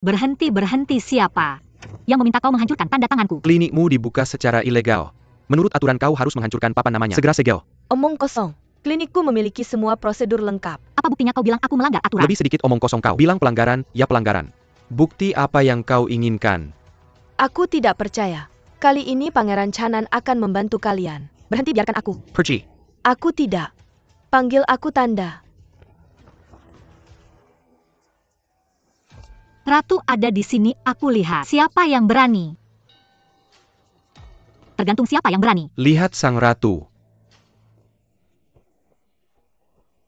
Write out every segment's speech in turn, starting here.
Berhenti siapa? Yang meminta kau menghancurkan tanda tanganku? Klinikmu dibuka secara ilegal. Menurut aturan kau harus menghancurkan papan namanya. Segera segel. Omong kosong. Klinikku memiliki semua prosedur lengkap. Apa buktinya kau bilang aku melanggar aturan? Lebih sedikit omong kosong kau. Bilang pelanggaran, ya pelanggaran. Bukti apa yang kau inginkan? Aku tidak percaya. Kali ini Pangeran Chanan akan membantu kalian. Berhenti, biarkan aku. Perci. Aku tidak. Panggil aku Tanda. Ratu ada di sini, aku lihat. Siapa yang berani? Tergantung siapa yang berani. Lihat sang ratu.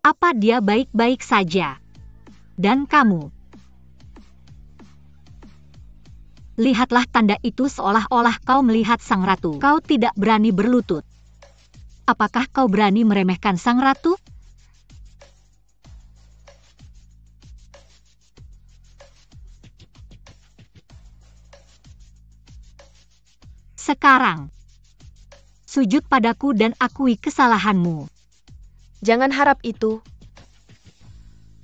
Apa dia baik-baik saja? Dan kamu? Lihatlah tanda itu seolah-olah kau melihat sang ratu. Kau tidak berani berlutut. Apakah kau berani meremehkan sang ratu? Sekarang, sujud padaku dan akui kesalahanmu. Jangan harap itu.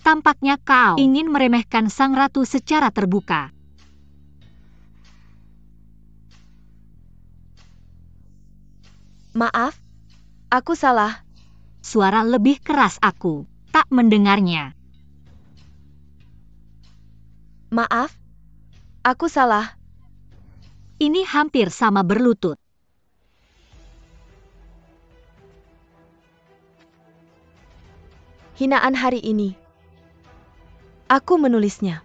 Tampaknya kau ingin meremehkan sang ratu secara terbuka. Maaf, aku salah. Suara lebih keras, aku tak mendengarnya. Maaf, aku salah. Ini hampir sama berlutut. Hinaan hari ini. Aku menulisnya.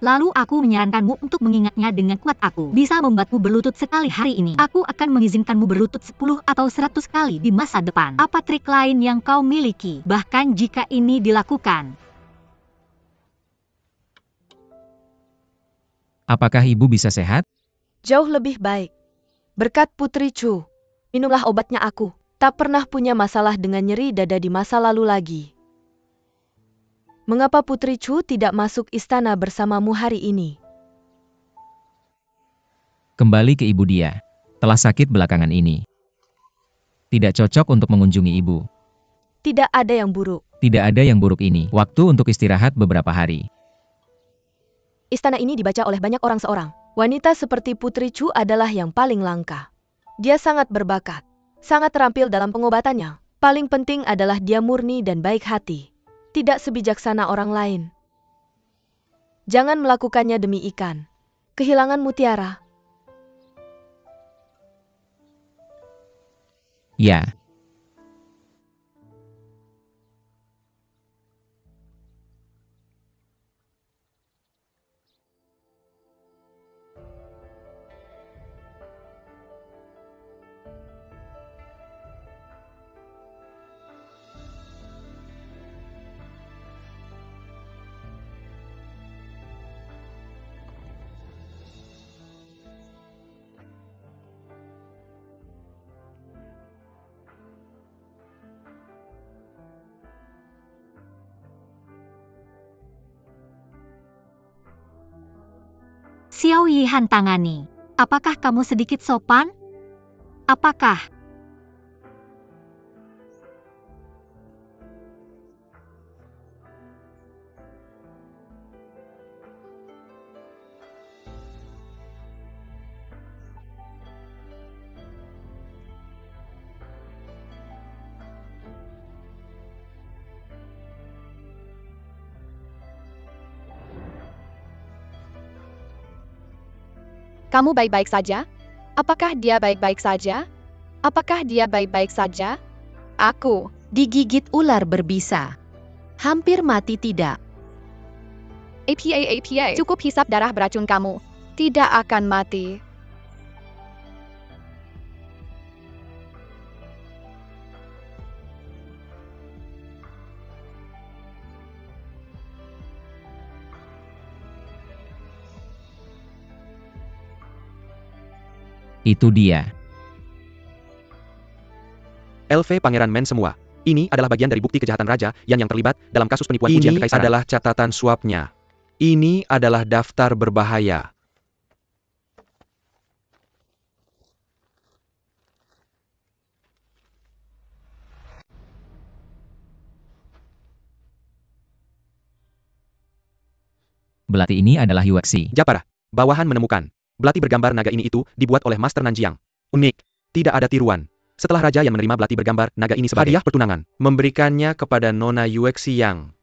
Lalu aku menyarankanmu untuk mengingatnya dengan kuat. Aku bisa membuatmu berlutut sekali hari ini. Aku akan mengizinkanmu berlutut 10 atau 100 kali di masa depan. Apa trik lain yang kau miliki? Bahkan jika ini dilakukan. Apakah ibu bisa sehat? Jauh lebih baik. Berkat Putri Chu. Minumlah obatnya aku. Tak pernah punya masalah dengan nyeri dada di masa lalu lagi. Mengapa Putri Chu tidak masuk istana bersamamu hari ini? Kembali ke ibu dia. Telah sakit belakangan ini. Tidak cocok untuk mengunjungi ibu. Tidak ada yang buruk. Tidak ada yang buruk ini. Waktu untuk istirahat beberapa hari. Istana ini dibaca oleh banyak orang seorang. Wanita seperti Putri Chu adalah yang paling langka. Dia sangat berbakat. Sangat terampil dalam pengobatannya. Paling penting adalah dia murni dan baik hati. Tidak sebijaksana orang lain. Jangan melakukannya demi ikan. Kehilangan mutiara. Ya. Xiao Yihan tangani. Apakah kamu sedikit sopan? Apakah? Kamu baik-baik saja? Apakah dia baik-baik saja? Apakah dia baik-baik saja? Aku digigit ular berbisa. Hampir mati tidak. APA, cukup hisap darah beracun kamu. Tidak akan mati. Itu dia. LV Pangeran Men semua. Ini adalah bagian dari bukti kejahatan raja yang terlibat dalam kasus penipuan ujian kekaisaran. Ini adalah catatan suapnya. Ini adalah daftar berbahaya. belati ini adalah Yuexi. Japara, bawahan menemukan. Belati bergambar naga ini itu dibuat oleh Master Nanjiang. Unik. Tidak ada tiruan. Setelah Raja yang menerima belati bergambar naga ini sebagai hadiah pertunangan, memberikannya kepada Nona Yuexi yang...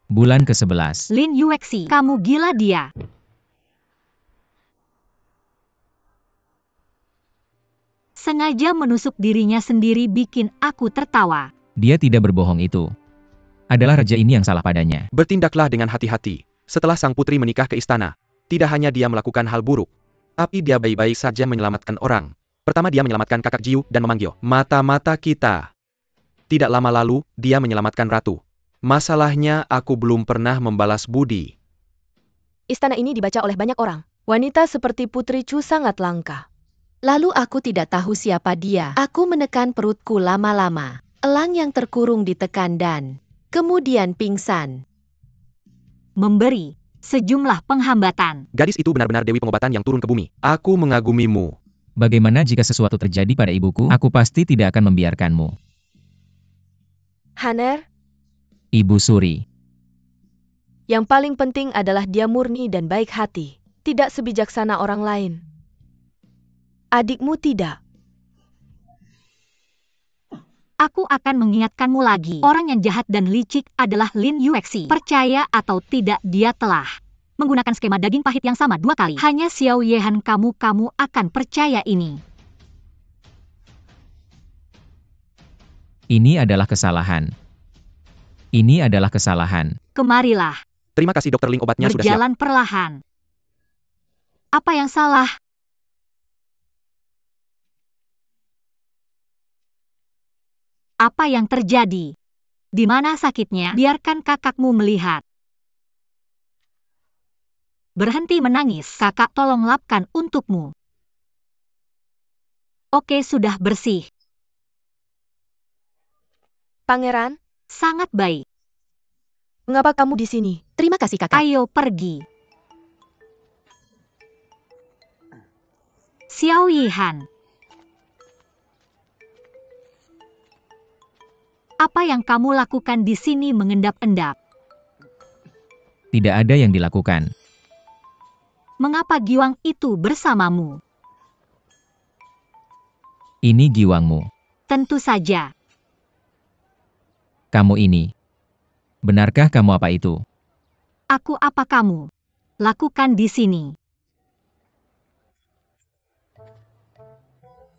Bulan ke-11. Lin Yuexi, kamu gila dia. Sengaja menusuk dirinya sendiri bikin aku tertawa. Dia tidak berbohong itu. Adalah raja ini yang salah padanya. Bertindaklah dengan hati-hati. Setelah sang putri menikah ke istana, tidak hanya dia melakukan hal buruk, tapi dia baik-baik saja menyelamatkan orang. Pertama dia menyelamatkan kakak Jiu dan memanggil mata-mata kita. Tidak lama lalu, dia menyelamatkan ratu. Masalahnya aku belum pernah membalas budi. Istana ini dibaca oleh banyak orang. Wanita seperti Putri Chu sangat langka. Lalu aku tidak tahu siapa dia. Aku menekan perutku lama-lama. Elang yang terkurung ditekan dan kemudian pingsan. Memberi sejumlah penghambatan. Gadis itu benar-benar dewi pengobatan yang turun ke bumi. Aku mengagumimu. Bagaimana jika sesuatu terjadi pada ibuku? Aku pasti tidak akan membiarkanmu. Haner, Ibu Suri. yang paling penting adalah dia murni dan baik hati. Tidak sebijaksana orang lain. Adikmu tidak. Aku akan mengingatkanmu lagi. Orang yang jahat dan licik adalah Lin Yuexi. Percaya atau tidak, dia telah menggunakan skema daging pahit yang sama 2 kali. Hanya Xiao Yehan kamu akan percaya ini. Ini adalah kesalahan. Ini adalah kesalahan. Kemarilah, Terima kasih Dr. Ling, obatnya sudah siap. berjalan perlahan. Apa yang salah? Apa yang terjadi? Di mana sakitnya? Biarkan kakakmu melihat. Berhenti menangis, kakak tolong lapkan untukmu. Oke, sudah bersih. Pangeran, Sangat baik. mengapa kamu di sini? Terima kasih kakak. Ayo pergi. Xiao Yihan. Apa yang kamu lakukan di sini mengendap-endap? Tidak ada yang dilakukan. Mengapa Giwang itu bersamamu? Ini giwangmu. Tentu saja. Kamu ini. Benarkah kamu apa itu? Aku apa kamu lakukan di sini?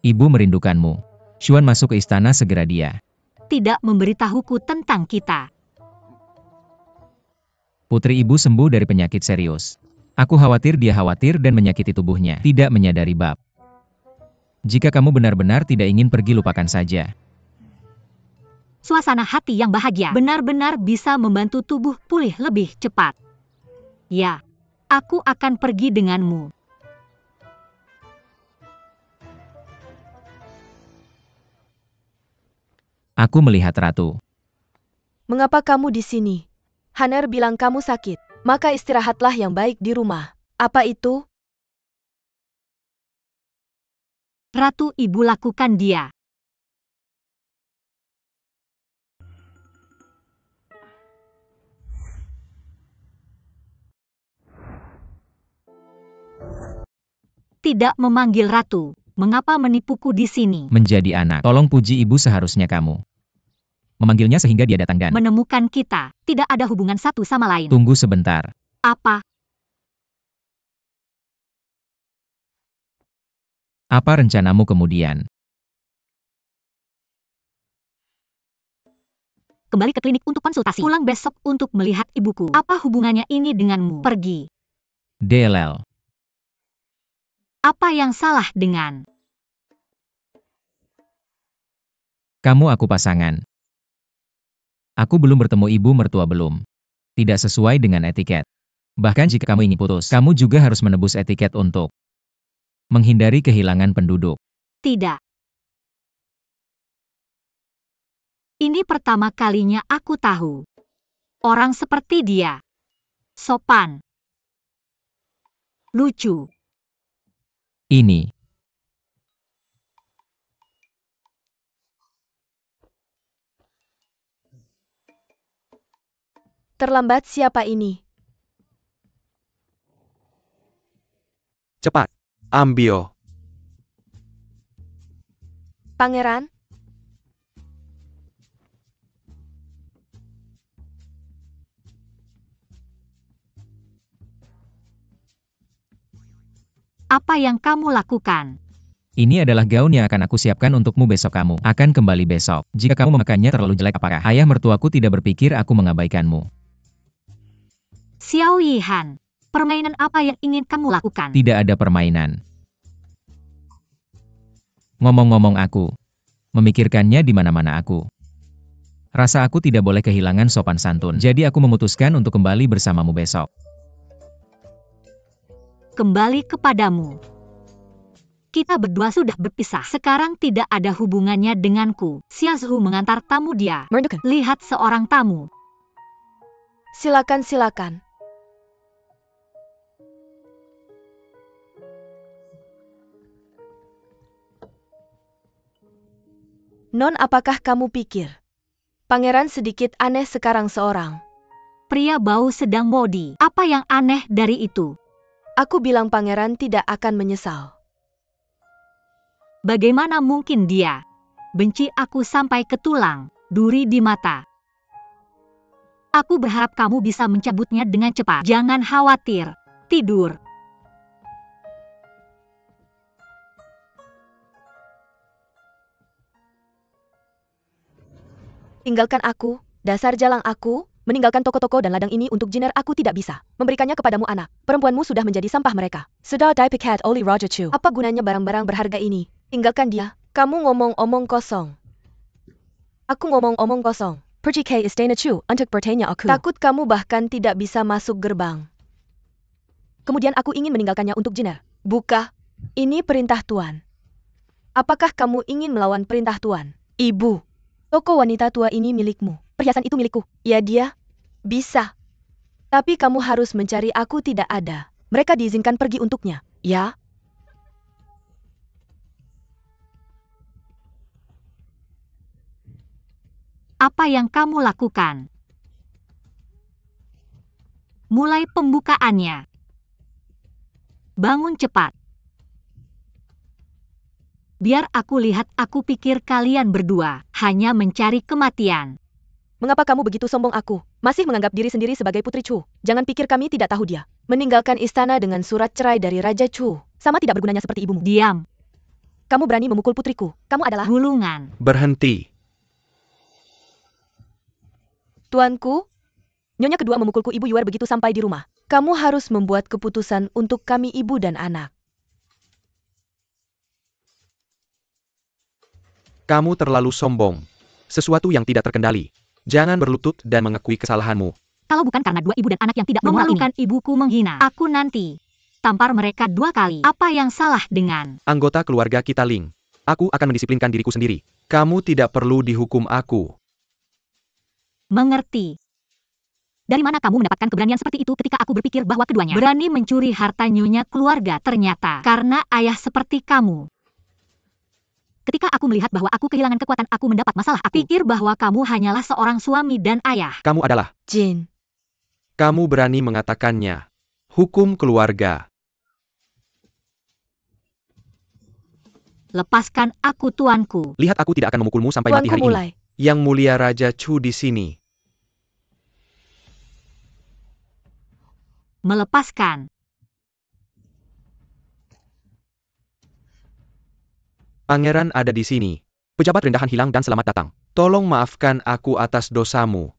Ibu merindukanmu. Xuan masuk ke istana segera dia. Tidak memberitahuku tentang kita. Putri ibu sembuh dari penyakit serius. Aku khawatir dia khawatir dan menyakiti tubuhnya. Tidak menyadari bab. Jika kamu benar-benar tidak ingin pergi, lupakan saja. Suasana hati yang bahagia benar-benar bisa membantu tubuh pulih lebih cepat. Ya, aku akan pergi denganmu. Aku melihat ratu. Mengapa kamu di sini? Haner bilang kamu sakit. Maka istirahatlah yang baik di rumah. Apa itu? Ratu ibu lakukan dia. Tidak memanggil ratu. Mengapa menipuku di sini? Menjadi anak. Tolong puji ibu seharusnya kamu. Memanggilnya sehingga dia datang dan... Menemukan kita. Tidak ada hubungan satu sama lain. Tunggu sebentar. Apa? Apa rencanamu kemudian? Kembali ke klinik untuk konsultasi. Pulang besok untuk melihat ibuku. Apa hubungannya ini denganmu? Pergi. DLL. Apa yang salah dengan... Kamu aku pasangan. Aku belum bertemu ibu mertua belum. Tidak sesuai dengan etiket. Bahkan jika kamu ingin putus, kamu juga harus menebus etiket untuk menghindari kehilangan penduduk. Tidak. Ini pertama kalinya aku tahu. Orang seperti dia. Sopan. Lucu. Ini. Terlambat siapa ini? Cepat, ambil. Pangeran? Apa yang kamu lakukan? Ini adalah gaun yang akan aku siapkan untukmu besok. Kamu akan kembali besok. Jika kamu memakannya terlalu jelek, apakah ayah mertuaku tidak berpikir aku mengabaikanmu? Xiao Yihan, permainan apa yang ingin kamu lakukan? Tidak ada permainan. Ngomong-ngomong, aku memikirkannya di mana-mana aku. Rasa aku tidak boleh kehilangan sopan santun. Jadi aku memutuskan untuk kembali bersamamu besok. Kembali kepadamu. Kita berdua sudah berpisah. Sekarang tidak ada hubungannya denganku. Xiazhu mengantar tamu dia. Merdukan. Lihat seorang tamu. Silakan, silakan. Non, apakah kamu pikir Pangeran sedikit aneh sekarang seorang? Pria bau sedang body. Apa yang aneh dari itu? Aku bilang Pangeran tidak akan menyesal. Bagaimana mungkin dia benci aku sampai ke tulang, duri di mata? Aku berharap kamu bisa mencabutnya dengan cepat. Jangan khawatir. Tidur. Tinggalkan aku, dasar jalang aku. Meninggalkan toko-toko dan ladang ini untuk Jiner, aku tidak bisa memberikannya kepadamu. Anak perempuanmu sudah menjadi sampah mereka. Sudah dipikat oleh Raja Chu. Apa gunanya barang-barang berharga ini? Tinggalkan dia. Kamu ngomong-omong kosong. Aku ngomong-omong kosong. Pergi ke istana Chu untuk bertanya aku. Takut kamu bahkan tidak bisa masuk gerbang. Kemudian aku ingin meninggalkannya untuk Jiner. Buka. Ini perintah Tuan. Apakah kamu ingin melawan perintah Tuan? Ibu. Toko wanita tua ini milikmu. Perhiasan itu milikku. Ya, dia bisa. Tapi kamu harus mencari. Aku tidak ada. Mereka diizinkan pergi untuknya. Ya? Apa yang kamu lakukan? Mulai pembukaannya. Bangun cepat. Biar aku lihat. Aku pikir kalian berdua hanya mencari kematian. Mengapa kamu begitu sombong? Aku masih menganggap diri sendiri sebagai Putri Chu. Jangan pikir kami tidak tahu dia meninggalkan istana dengan surat cerai dari Raja Chu. Sama tidak bergunanya seperti ibumu. Diam. Kamu berani memukul putriku. Kamu adalah Gulungan. Berhenti. Tuanku. Nyonya kedua memukulku. Ibu Yuer begitu sampai di rumah. Kamu harus membuat keputusan untuk kami, ibu dan anak. Kamu terlalu sombong. Sesuatu yang tidak terkendali. Jangan berlutut dan mengakui kesalahanmu. Kalau bukan karena dua ibu dan anak yang tidak bermoral ini, ibuku menghina aku nanti. Tampar mereka 2 kali. Apa yang salah dengan Anggota keluarga kita, Ling. Aku akan mendisiplinkan diriku sendiri. Kamu tidak perlu dihukum aku. mengerti? Dari mana kamu mendapatkan keberanian seperti itu ketika aku berpikir bahwa keduanya berani mencuri harta nyonya keluarga? Ternyata karena ayah seperti kamu. Ketika aku melihat bahwa aku kehilangan kekuatan, aku mendapat masalah. Aku pikir bahwa kamu hanyalah seorang suami dan ayah. Kamu adalah. Jin. Kamu berani mengatakannya. Hukum keluarga. Lepaskan aku, tuanku. Lihat, aku tidak akan memukulmu sampai mati Tuanku hari mulai. ini. Yang mulia Raja Chu di sini. Melepaskan. Pangeran ada di sini. Pejabat rendahan hilang dan selamat datang. Tolong maafkan aku atas dosamu.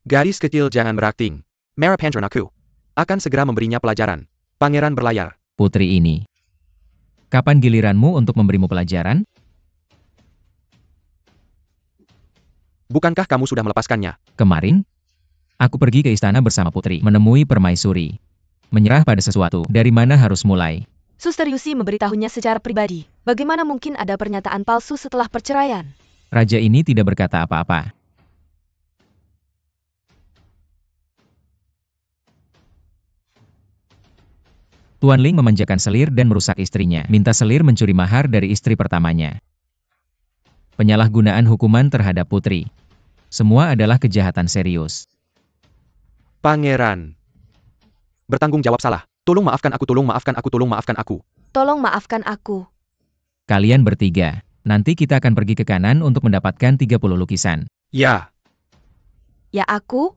Gadis kecil jangan berakting. Merah Pandron aku akan segera memberinya pelajaran. Pangeran berlayar. Putri ini. Kapan giliranmu untuk memberimu pelajaran? Bukankah kamu sudah melepaskannya? Kemarin, aku pergi ke istana bersama Putri, menemui permaisuri. Menyerah pada sesuatu, dari mana harus mulai? Suster Yusi memberitahunya secara pribadi. Bagaimana mungkin ada pernyataan palsu setelah perceraian? Raja ini tidak berkata apa-apa. Tuan Ling memanjakan selir dan merusak istrinya. Minta selir mencuri mahar dari istri pertamanya. Penyalahgunaan hukuman terhadap putri. Semua adalah kejahatan serius. Pangeran. Bertanggung jawab salah. Tolong maafkan aku, tolong maafkan aku, tolong maafkan aku. Tolong maafkan aku. Kalian bertiga. Nanti kita akan pergi ke kanan untuk mendapatkan 30 lukisan. Ya. Ya aku?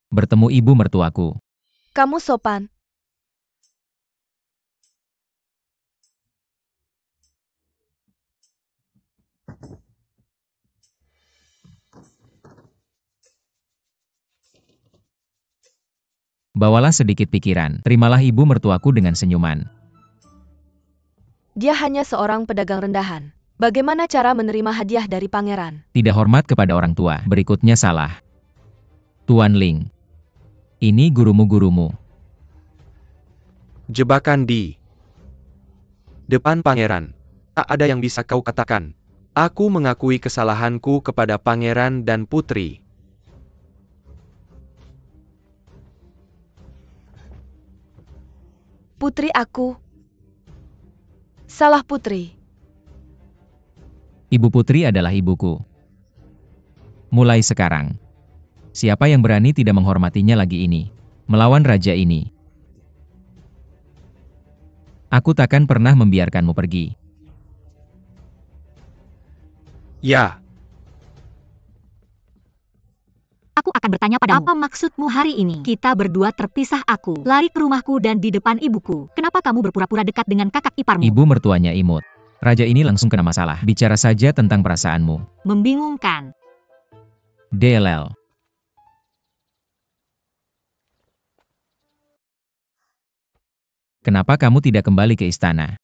Bertemu ibu mertuaku. Kamu sopan. Bawalah sedikit pikiran. Terimalah ibu mertuaku dengan senyuman. Dia hanya seorang pedagang rendahan. Bagaimana cara menerima hadiah dari pangeran? Tidak hormat kepada orang tua. Berikutnya salah. Tuan Ling. Ini gurumu-gurumu. Jebakan di depan pangeran. Tak ada yang bisa kau katakan. Aku mengakui kesalahanku kepada pangeran dan putri. Putri aku. Salah putri. Ibu putri adalah ibuku. Mulai sekarang. Siapa yang berani tidak menghormatinya lagi ini? Melawan raja ini. Aku takkan pernah membiarkanmu pergi. Ya. Aku akan bertanya padamu, apa maksudmu hari ini? Kita berdua terpisah, aku lari ke rumahku dan di depan ibuku. Kenapa kamu berpura-pura dekat dengan kakak iparmu? Ibu mertuanya imut. Raja ini langsung kena masalah. Bicara saja tentang perasaanmu. Membingungkan. DLL. Kenapa kamu tidak kembali ke istana?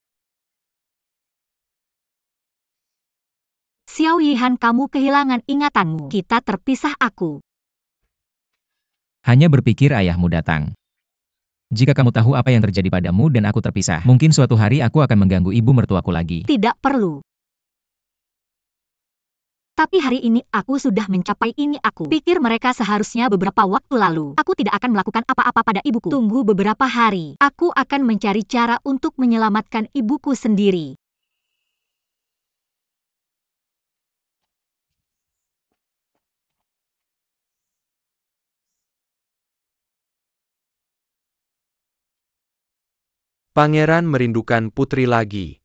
Xiao Yihan, kamu kehilangan ingatanmu. Kita terpisah, aku. Hanya berpikir ayahmu datang. Jika kamu tahu apa yang terjadi padamu dan aku terpisah, mungkin suatu hari aku akan mengganggu ibu mertuaku lagi. Tidak perlu. Tapi hari ini aku sudah mencapai ini, aku pikir mereka seharusnya beberapa waktu lalu. Aku tidak akan melakukan apa-apa pada ibuku. Tunggu beberapa hari. Aku akan mencari cara untuk menyelamatkan ibuku sendiri. Pangeran merindukan putri lagi.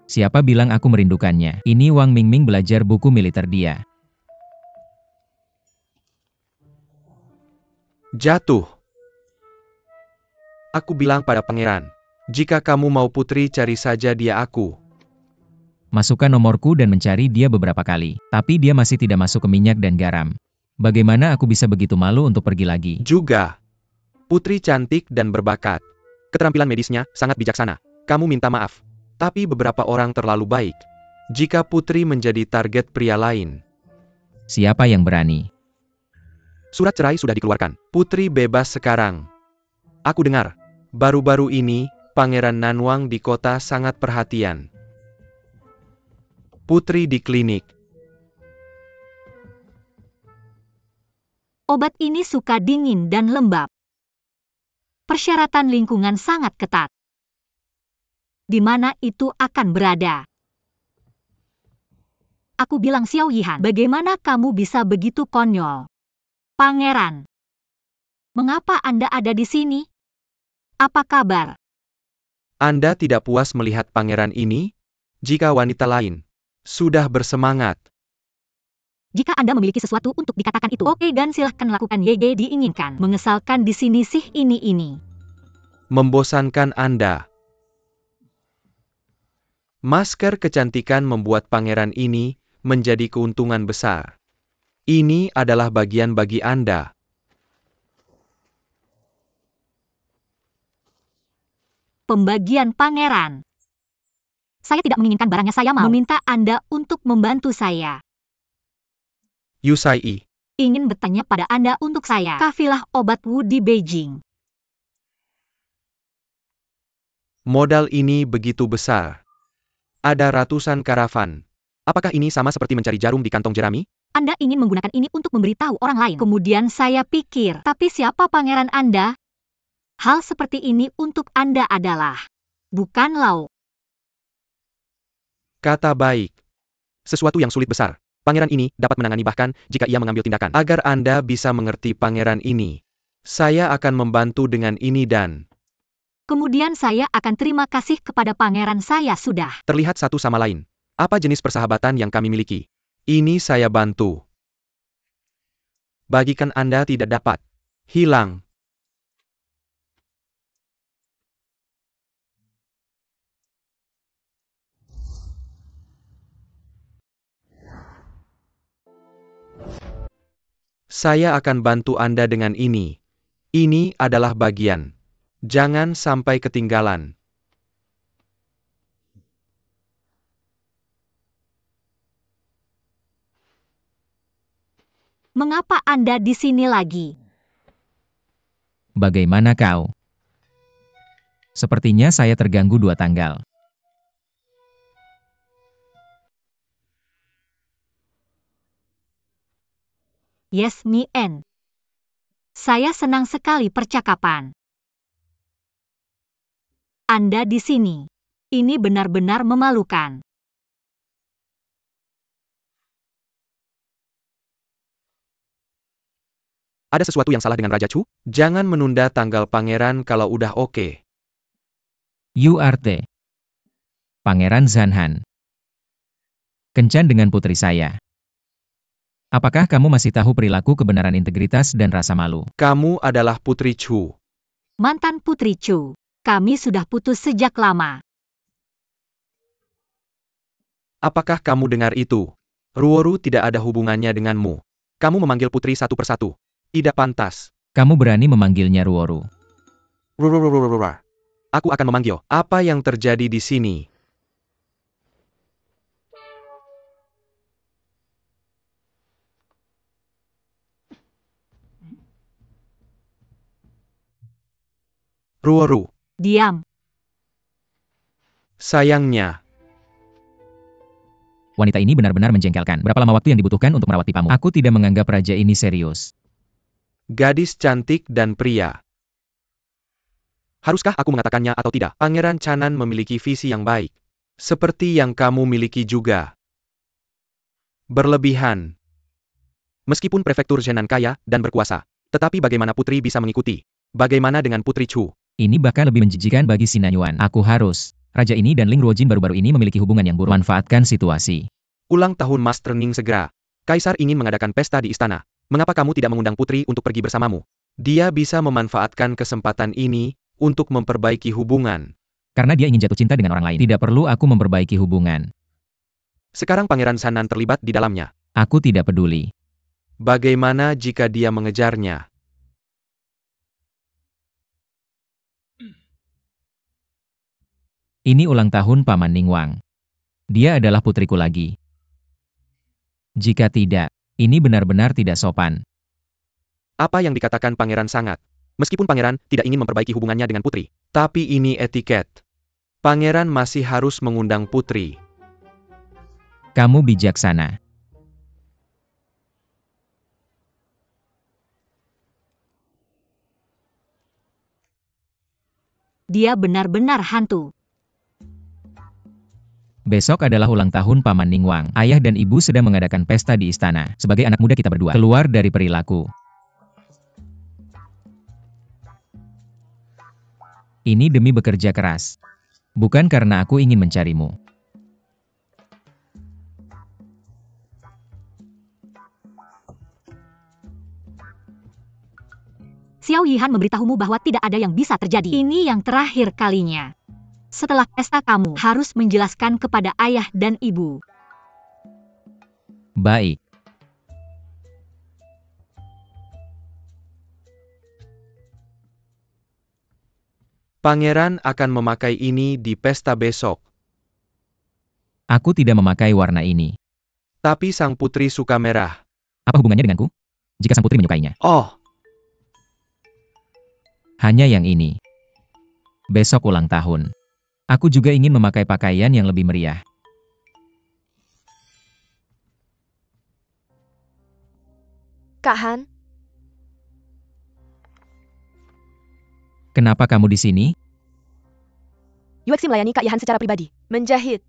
Siapa bilang aku merindukannya? Ini Wang Mingming belajar buku militer dia. Jatuh. Aku bilang pada pangeran, jika kamu mau putri cari saja dia aku. Masukkan nomorku dan mencari dia beberapa kali. Tapi dia masih tidak masuk ke minyak dan garam. Bagaimana aku bisa begitu malu untuk pergi lagi? Juga. Putri cantik dan berbakat. Keterampilan medisnya sangat bijaksana. Kamu minta maaf. Tapi beberapa orang terlalu baik. Jika putri menjadi target pria lain. Siapa yang berani? Surat cerai sudah dikeluarkan. Putri bebas sekarang. Aku dengar. Baru-baru ini, Pangeran Nanwang di kota sangat perhatian. Putri di klinik. Obat ini suka dingin dan lembab. Persyaratan lingkungan sangat ketat. Di mana itu akan berada? Aku bilang, Xiao Yihan, bagaimana kamu bisa begitu konyol? Pangeran, mengapa Anda ada di sini? Apa kabar? Anda tidak puas melihat pangeran ini? Jika wanita lain sudah bersemangat. Jika Anda memiliki sesuatu untuk dikatakan itu, oke, dan silahkan lakukan. YG diinginkan. Mengesalkan di sini sih ini. Membosankan Anda. Masker kecantikan membuat pangeran ini menjadi keuntungan besar. Ini adalah bagian bagi Anda. Pembagian pangeran. Saya tidak menginginkan barangnya, saya mau meminta Anda untuk membantu saya. Yusai. Ingin bertanya pada Anda untuk saya. Kafilah obat Wu di Beijing. Modal ini begitu besar. Ada ratusan karavan. Apakah ini sama seperti mencari jarum di kantong jerami? Anda ingin menggunakan ini untuk memberitahu orang lain. Kemudian saya pikir, tapi siapa pangeran Anda? Hal seperti ini untuk Anda adalah bukan lauk. Kata baik. Sesuatu yang sulit besar. Pangeran ini dapat menangani bahkan jika ia mengambil tindakan. Agar Anda bisa mengerti pangeran ini, saya akan membantu dengan ini dan... Kemudian saya akan terima kasih kepada pangeran saya sudah. Terlihat satu sama lain. Apa jenis persahabatan yang kami miliki? Ini saya bantu. Bagikan Anda tidak dapat hilang. Saya akan bantu Anda dengan ini. Ini adalah bagian. Jangan sampai ketinggalan. Mengapa Anda di sini lagi? Bagaimana kau? Sepertinya saya terganggu 2 tanggal. Yes, me and. Saya senang sekali percakapan. Anda di sini. Ini benar-benar memalukan. Ada sesuatu yang salah dengan Raja Chu? Jangan menunda tanggal pangeran kalau udah oke. URT. Pangeran Zanhan. Kencan dengan putri saya. Apakah kamu masih tahu perilaku kebenaran integritas dan rasa malu? Kamu adalah Putri Chu. Mantan Putri Chu. Kami sudah putus sejak lama. Apakah kamu dengar itu? Ruoru tidak ada hubungannya denganmu. Kamu memanggil putri satu persatu. Tidak pantas. Kamu berani memanggilnya Ruoru. Rurururururur. Aku akan memanggil. Apa yang terjadi di sini? Ruoru. Diam. Sayangnya. Wanita ini benar-benar menjengkelkan. Berapa lama waktu yang dibutuhkan untuk merawat pipamu? Aku tidak menganggap raja ini serius. Gadis cantik dan pria. Haruskah aku mengatakannya atau tidak? Pangeran Chanan memiliki visi yang baik. Seperti yang kamu miliki juga. Berlebihan. Meskipun prefektur Zhenan kaya dan berkuasa, tetapi bagaimana putri bisa mengikuti? Bagaimana dengan Putri Chu? Ini bahkan lebih menjijikan bagi Sinanyuan. Aku harus. Raja ini dan Ling Ruojin baru-baru ini memiliki hubungan yang buruk. Manfaatkan situasi. Ulang tahun Master Ning segera. Kaisar ingin mengadakan pesta di istana. Mengapa kamu tidak mengundang putri untuk pergi bersamamu? Dia bisa memanfaatkan kesempatan ini untuk memperbaiki hubungan. Karena dia ingin jatuh cinta dengan orang lain. Tidak perlu aku memperbaiki hubungan. Sekarang Pangeran Sanan terlibat di dalamnya. Aku tidak peduli. Bagaimana jika dia mengejarnya? Ini ulang tahun Paman Ningwang. Dia adalah putriku lagi. Jika tidak, ini benar-benar tidak sopan. Apa yang dikatakan pangeran sangat. Meskipun pangeran tidak ingin memperbaiki hubungannya dengan putri, tapi ini etiket. Pangeran masih harus mengundang putri. Kamu bijaksana. Dia benar-benar hantu. Besok adalah ulang tahun Paman Ningwang. Ayah dan ibu sedang mengadakan pesta di istana. Sebagai anak muda kita berdua, keluar dari perilaku. Ini demi bekerja keras. Bukan karena aku ingin mencarimu. Xiao Yihan memberitahumu bahwa tidak ada yang bisa terjadi. Ini yang terakhir kalinya. Setelah pesta kamu harus menjelaskan kepada ayah dan ibu. Baik. Pangeran akan memakai ini di pesta besok. Aku tidak memakai warna ini. Tapi sang putri suka merah. Apa hubungannya denganku? Jika sang putri menyukainya. Oh, Hanya yang ini. Besok ulang tahun. Aku juga ingin memakai pakaian yang lebih meriah. Kak Han, Kenapa kamu di sini? Yuexi melayani Kak Yahan secara pribadi. Menjahit.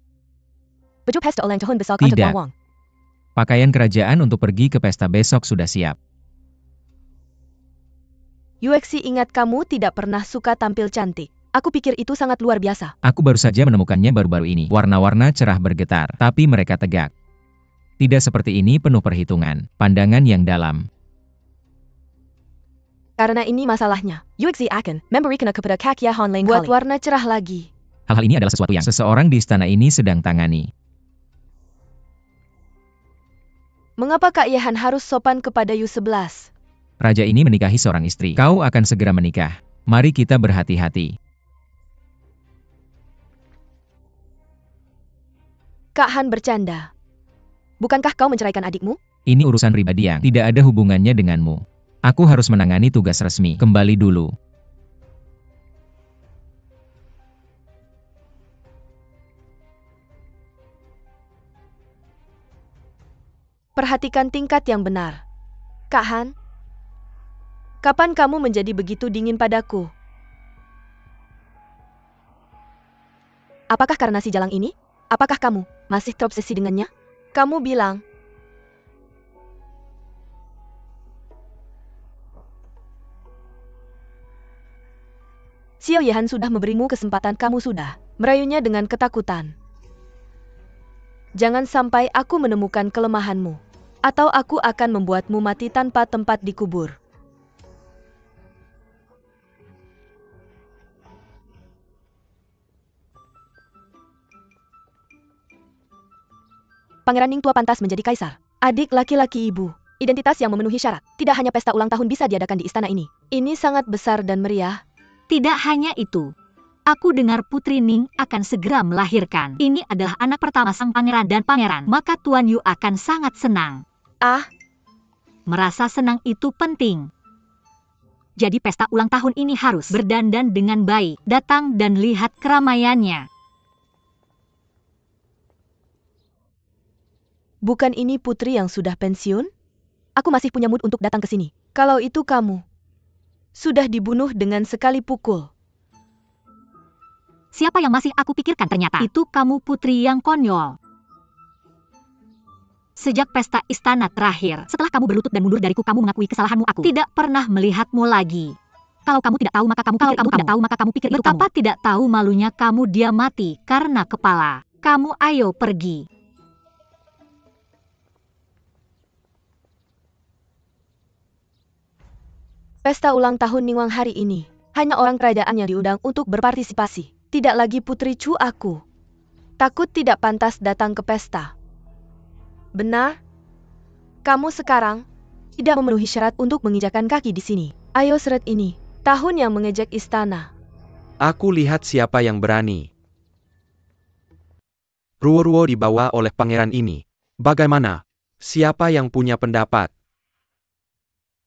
Baju pesta oleh tahun besar kata Tidak. Wang. Pakaian kerajaan untuk pergi ke pesta besok sudah siap. Yuexi ingat kamu tidak pernah suka tampil cantik. Aku pikir itu sangat luar biasa. Aku baru saja menemukannya baru-baru ini. Warna-warna cerah bergetar, tapi mereka tegak. Tidak seperti ini penuh perhitungan, pandangan yang dalam. Karena ini masalahnya. Yuexi akan memberikan kepada Kak Yahan lain buat warna cerah lagi. Hal-hal ini adalah sesuatu yang seseorang di istana ini sedang tangani. Mengapa Kak Yahan harus sopan kepada Yu-11? Raja ini menikahi seorang istri. Kau akan segera menikah. Mari kita berhati-hati. Kak Han bercanda. Bukankah kau menceraikan adikmu? Ini urusan pribadi yang tidak ada hubungannya denganmu. Aku harus menangani tugas resmi. Kembali dulu. Perhatikan tingkat yang benar. Kak Han, kapan kamu menjadi begitu dingin padaku? Apakah karena si Jalang ini? Apakah kamu masih terobsesi dengannya? Kamu bilang, Xiao Yahan sudah memberimu kesempatan, kamu sudah merayunya dengan ketakutan. Jangan sampai aku menemukan kelemahanmu, atau aku akan membuatmu mati tanpa tempat dikubur. Pangeran Ningtua pantas menjadi kaisar. Adik laki-laki ibu. Identitas yang memenuhi syarat. Tidak hanya pesta ulang tahun bisa diadakan di istana ini. Ini sangat besar dan meriah. Tidak hanya itu. Aku dengar Putri Ning akan segera melahirkan. Ini adalah anak pertama sang pangeran dan pangeran. Maka Tuan Yu akan sangat senang. Ah, Merasa senang itu penting. Jadi pesta ulang tahun ini harus berdandan dengan baik. Datang dan lihat keramaiannya. bukan ini putri yang sudah pensiun? Aku masih punya mood untuk datang ke sini. Kalau itu kamu sudah dibunuh dengan sekali pukul. Siapa yang masih aku pikirkan ternyata? Itu kamu putri yang konyol. Sejak pesta istana terakhir, setelah kamu berlutut dan mundur dariku, kamu mengakui kesalahanmu. Aku tidak pernah melihatmu lagi. Kalau kamu tidak tahu maka kamu pikir tidak tahu maka kamu pikir itu betapa kamu. Tidak tahu malunya kamu, dia mati karena kepala. Kamu ayo pergi. Pesta ulang tahun Ningwang hari ini, hanya orang kerajaan yang diundang untuk berpartisipasi. Tidak lagi Putri Chu aku. Takut tidak pantas datang ke pesta. Benar? Kamu sekarang tidak memenuhi syarat untuk menginjakan kaki di sini. Ayo seret ini, tahun yang mengejek istana. Aku lihat siapa yang berani. Ruo-ruo dibawa oleh pangeran ini. Bagaimana? Siapa yang punya pendapat?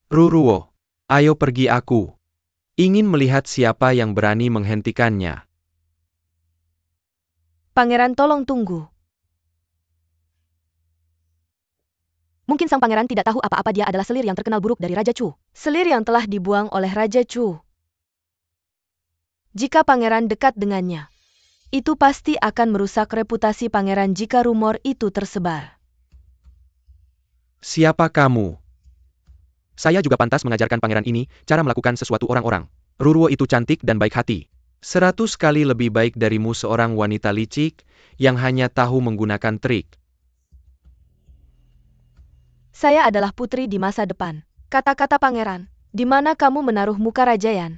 Ruo-ruo, ayo pergi, aku ingin melihat siapa yang berani menghentikannya. Pangeran, tolong tunggu. Mungkin sang pangeran tidak tahu apa-apa, dia adalah selir yang terkenal buruk dari Raja Chu. Selir yang telah dibuang oleh Raja Chu. Jika pangeran dekat dengannya, itu pasti akan merusak reputasi pangeran jika rumor itu tersebar. Siapa kamu? Saya juga pantas mengajarkan pangeran ini cara melakukan sesuatu orang-orang. Ruo itu cantik dan baik hati. 100 kali lebih baik darimu, seorang wanita licik yang hanya tahu menggunakan trik. Saya adalah putri di masa depan. Kata-kata pangeran, di mana kamu menaruh muka Raja Yan?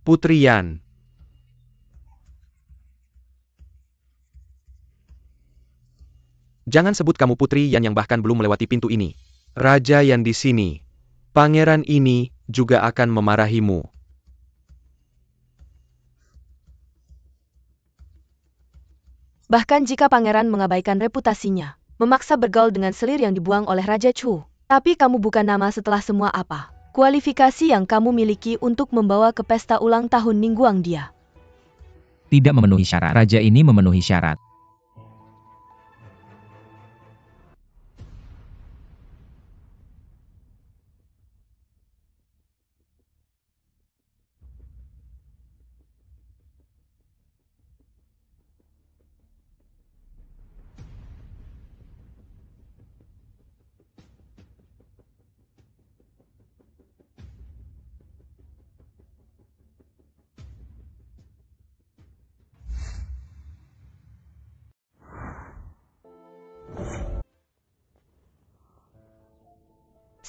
Putri Yan. Jangan sebut kamu Putri Yan yang bahkan belum melewati pintu ini. Raja Yan di sini. Pangeran ini juga akan memarahimu. Bahkan jika pangeran mengabaikan reputasinya, memaksa bergaul dengan selir yang dibuang oleh Raja Chu. Tapi kamu bukan nama setelah semua apa? Kualifikasi yang kamu miliki untuk membawa ke pesta ulang tahun Ningguang dia. Tidak memenuhi syarat. Raja ini memenuhi syarat.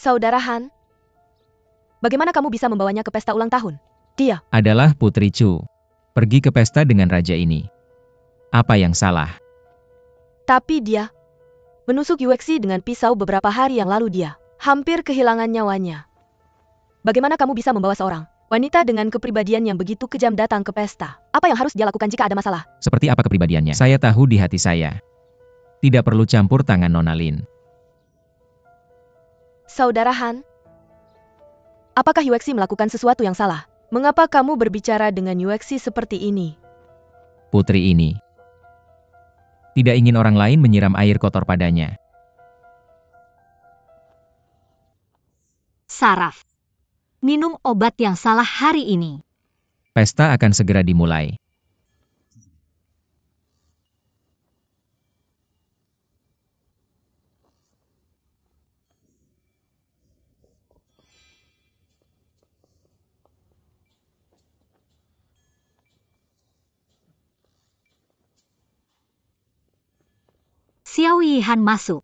Saudara Han, bagaimana kamu bisa membawanya ke pesta ulang tahun? Dia Adalah Putri Chu. Pergi ke pesta dengan raja ini. Apa yang salah? Tapi dia menusuk Yuexi dengan pisau beberapa hari yang lalu. Dia hampir kehilangan nyawanya. Bagaimana kamu bisa membawa seorang wanita dengan kepribadian yang begitu kejam datang ke pesta? Apa yang harus dia lakukan jika ada masalah? Seperti apa kepribadiannya? Saya tahu di hati saya. Tidak perlu campur tangan Nona Lin. Saudara Han, apakah Yuexi melakukan sesuatu yang salah? Mengapa kamu berbicara dengan Yuexi seperti ini? Putri ini tidak ingin orang lain menyiram air kotor padanya. Saraf. Minum obat yang salah hari ini. Pesta akan segera dimulai. Xiao Yihan masuk.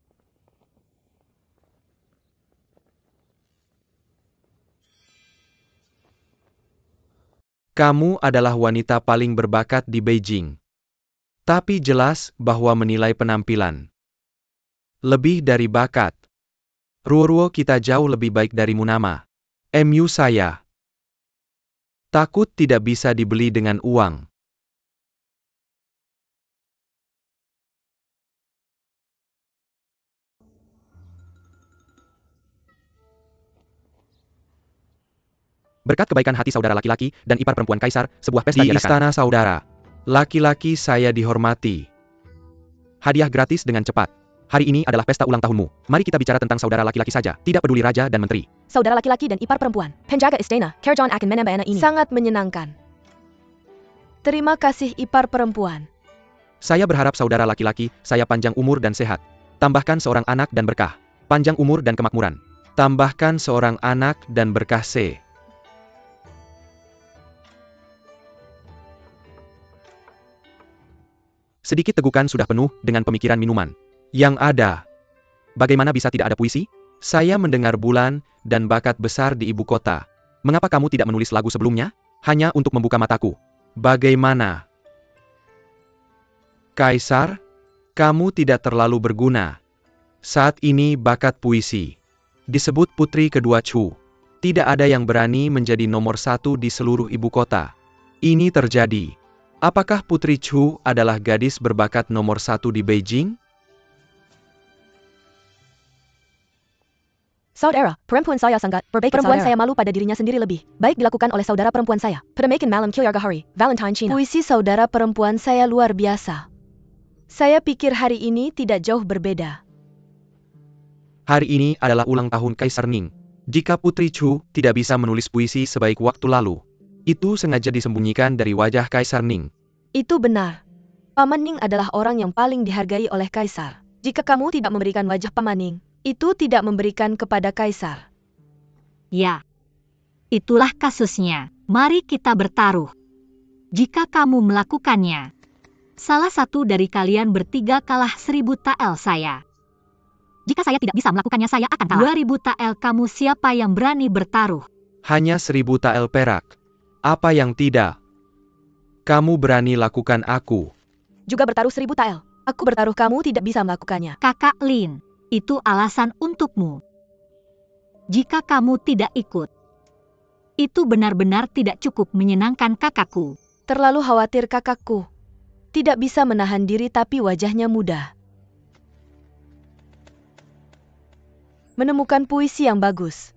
Kamu adalah wanita paling berbakat di Beijing. Tapi jelas bahwa menilai penampilan lebih dari bakat. Ruo-ruo kita jauh lebih baik dari Munama. MU saya takut tidak bisa dibeli dengan uang. Berkat kebaikan hati saudara laki-laki dan ipar perempuan kaisar, sebuah pesta di diadakan. Istana saudara. Laki-laki saya dihormati. Hadiah gratis dengan cepat. Hari ini adalah pesta ulang tahunmu. Mari kita bicara tentang saudara laki-laki saja, tidak peduli raja dan menteri. Saudara laki-laki dan ipar perempuan, penjaga istana, Kerajaan akan menambah ini sangat menyenangkan. Terima kasih ipar perempuan. Saya berharap saudara laki-laki, saya panjang umur dan sehat. Tambahkan seorang anak dan berkah. Panjang umur dan kemakmuran. Tambahkan seorang anak dan berkah C. Sedikit tegukan sudah penuh dengan pemikiran minuman. Yang ada. Bagaimana bisa tidak ada puisi? Saya mendengar bulan dan bakat besar di ibu kota. Mengapa kamu tidak menulis lagu sebelumnya? Hanya untuk membuka mataku. Bagaimana? Kaisar, kamu tidak terlalu berguna. Saat ini bakat puisi disebut putri kedua Chu. Tidak ada yang berani menjadi nomor 1 di seluruh ibu kota. Ini terjadi. Apakah Putri Chu adalah gadis berbakat nomor 1 di Beijing? Saudara, perempuan saya sangat berbakat. Perempuan saya malu pada dirinya sendiri lebih baik dilakukan oleh saudara perempuan saya. Pedemikian malam Kilyarga Hari, Valentine China. Puisi saudara perempuan saya luar biasa. Saya pikir hari ini tidak jauh berbeda. Hari ini adalah ulang tahun Kaisar Ning. Jika Putri Chu tidak bisa menulis puisi sebaik waktu lalu, itu sengaja disembunyikan dari wajah Kaisar Ning. Itu benar. Paman Ning adalah orang yang paling dihargai oleh Kaisar. Jika kamu tidak memberikan wajah Paman Ning, itu tidak memberikan kepada Kaisar. Ya. Itulah kasusnya. Mari kita bertaruh. Jika kamu melakukannya, salah satu dari kalian bertiga kalah 1000 tael saya. Jika saya tidak bisa melakukannya, saya akan kalah. 2000 tael kamu, siapa yang berani bertaruh? Hanya 1000 tael perak. Apa yang tidak? Kamu berani lakukan aku. Juga bertaruh 1000 tael. Aku bertaruh kamu tidak bisa melakukannya. Kakak Lin, itu alasan untukmu. Jika kamu tidak ikut, itu benar-benar tidak cukup menyenangkan kakakku. Terlalu khawatir kakakku. Tidak bisa menahan diri tapi wajahnya mudah. Menemukan puisi yang bagus.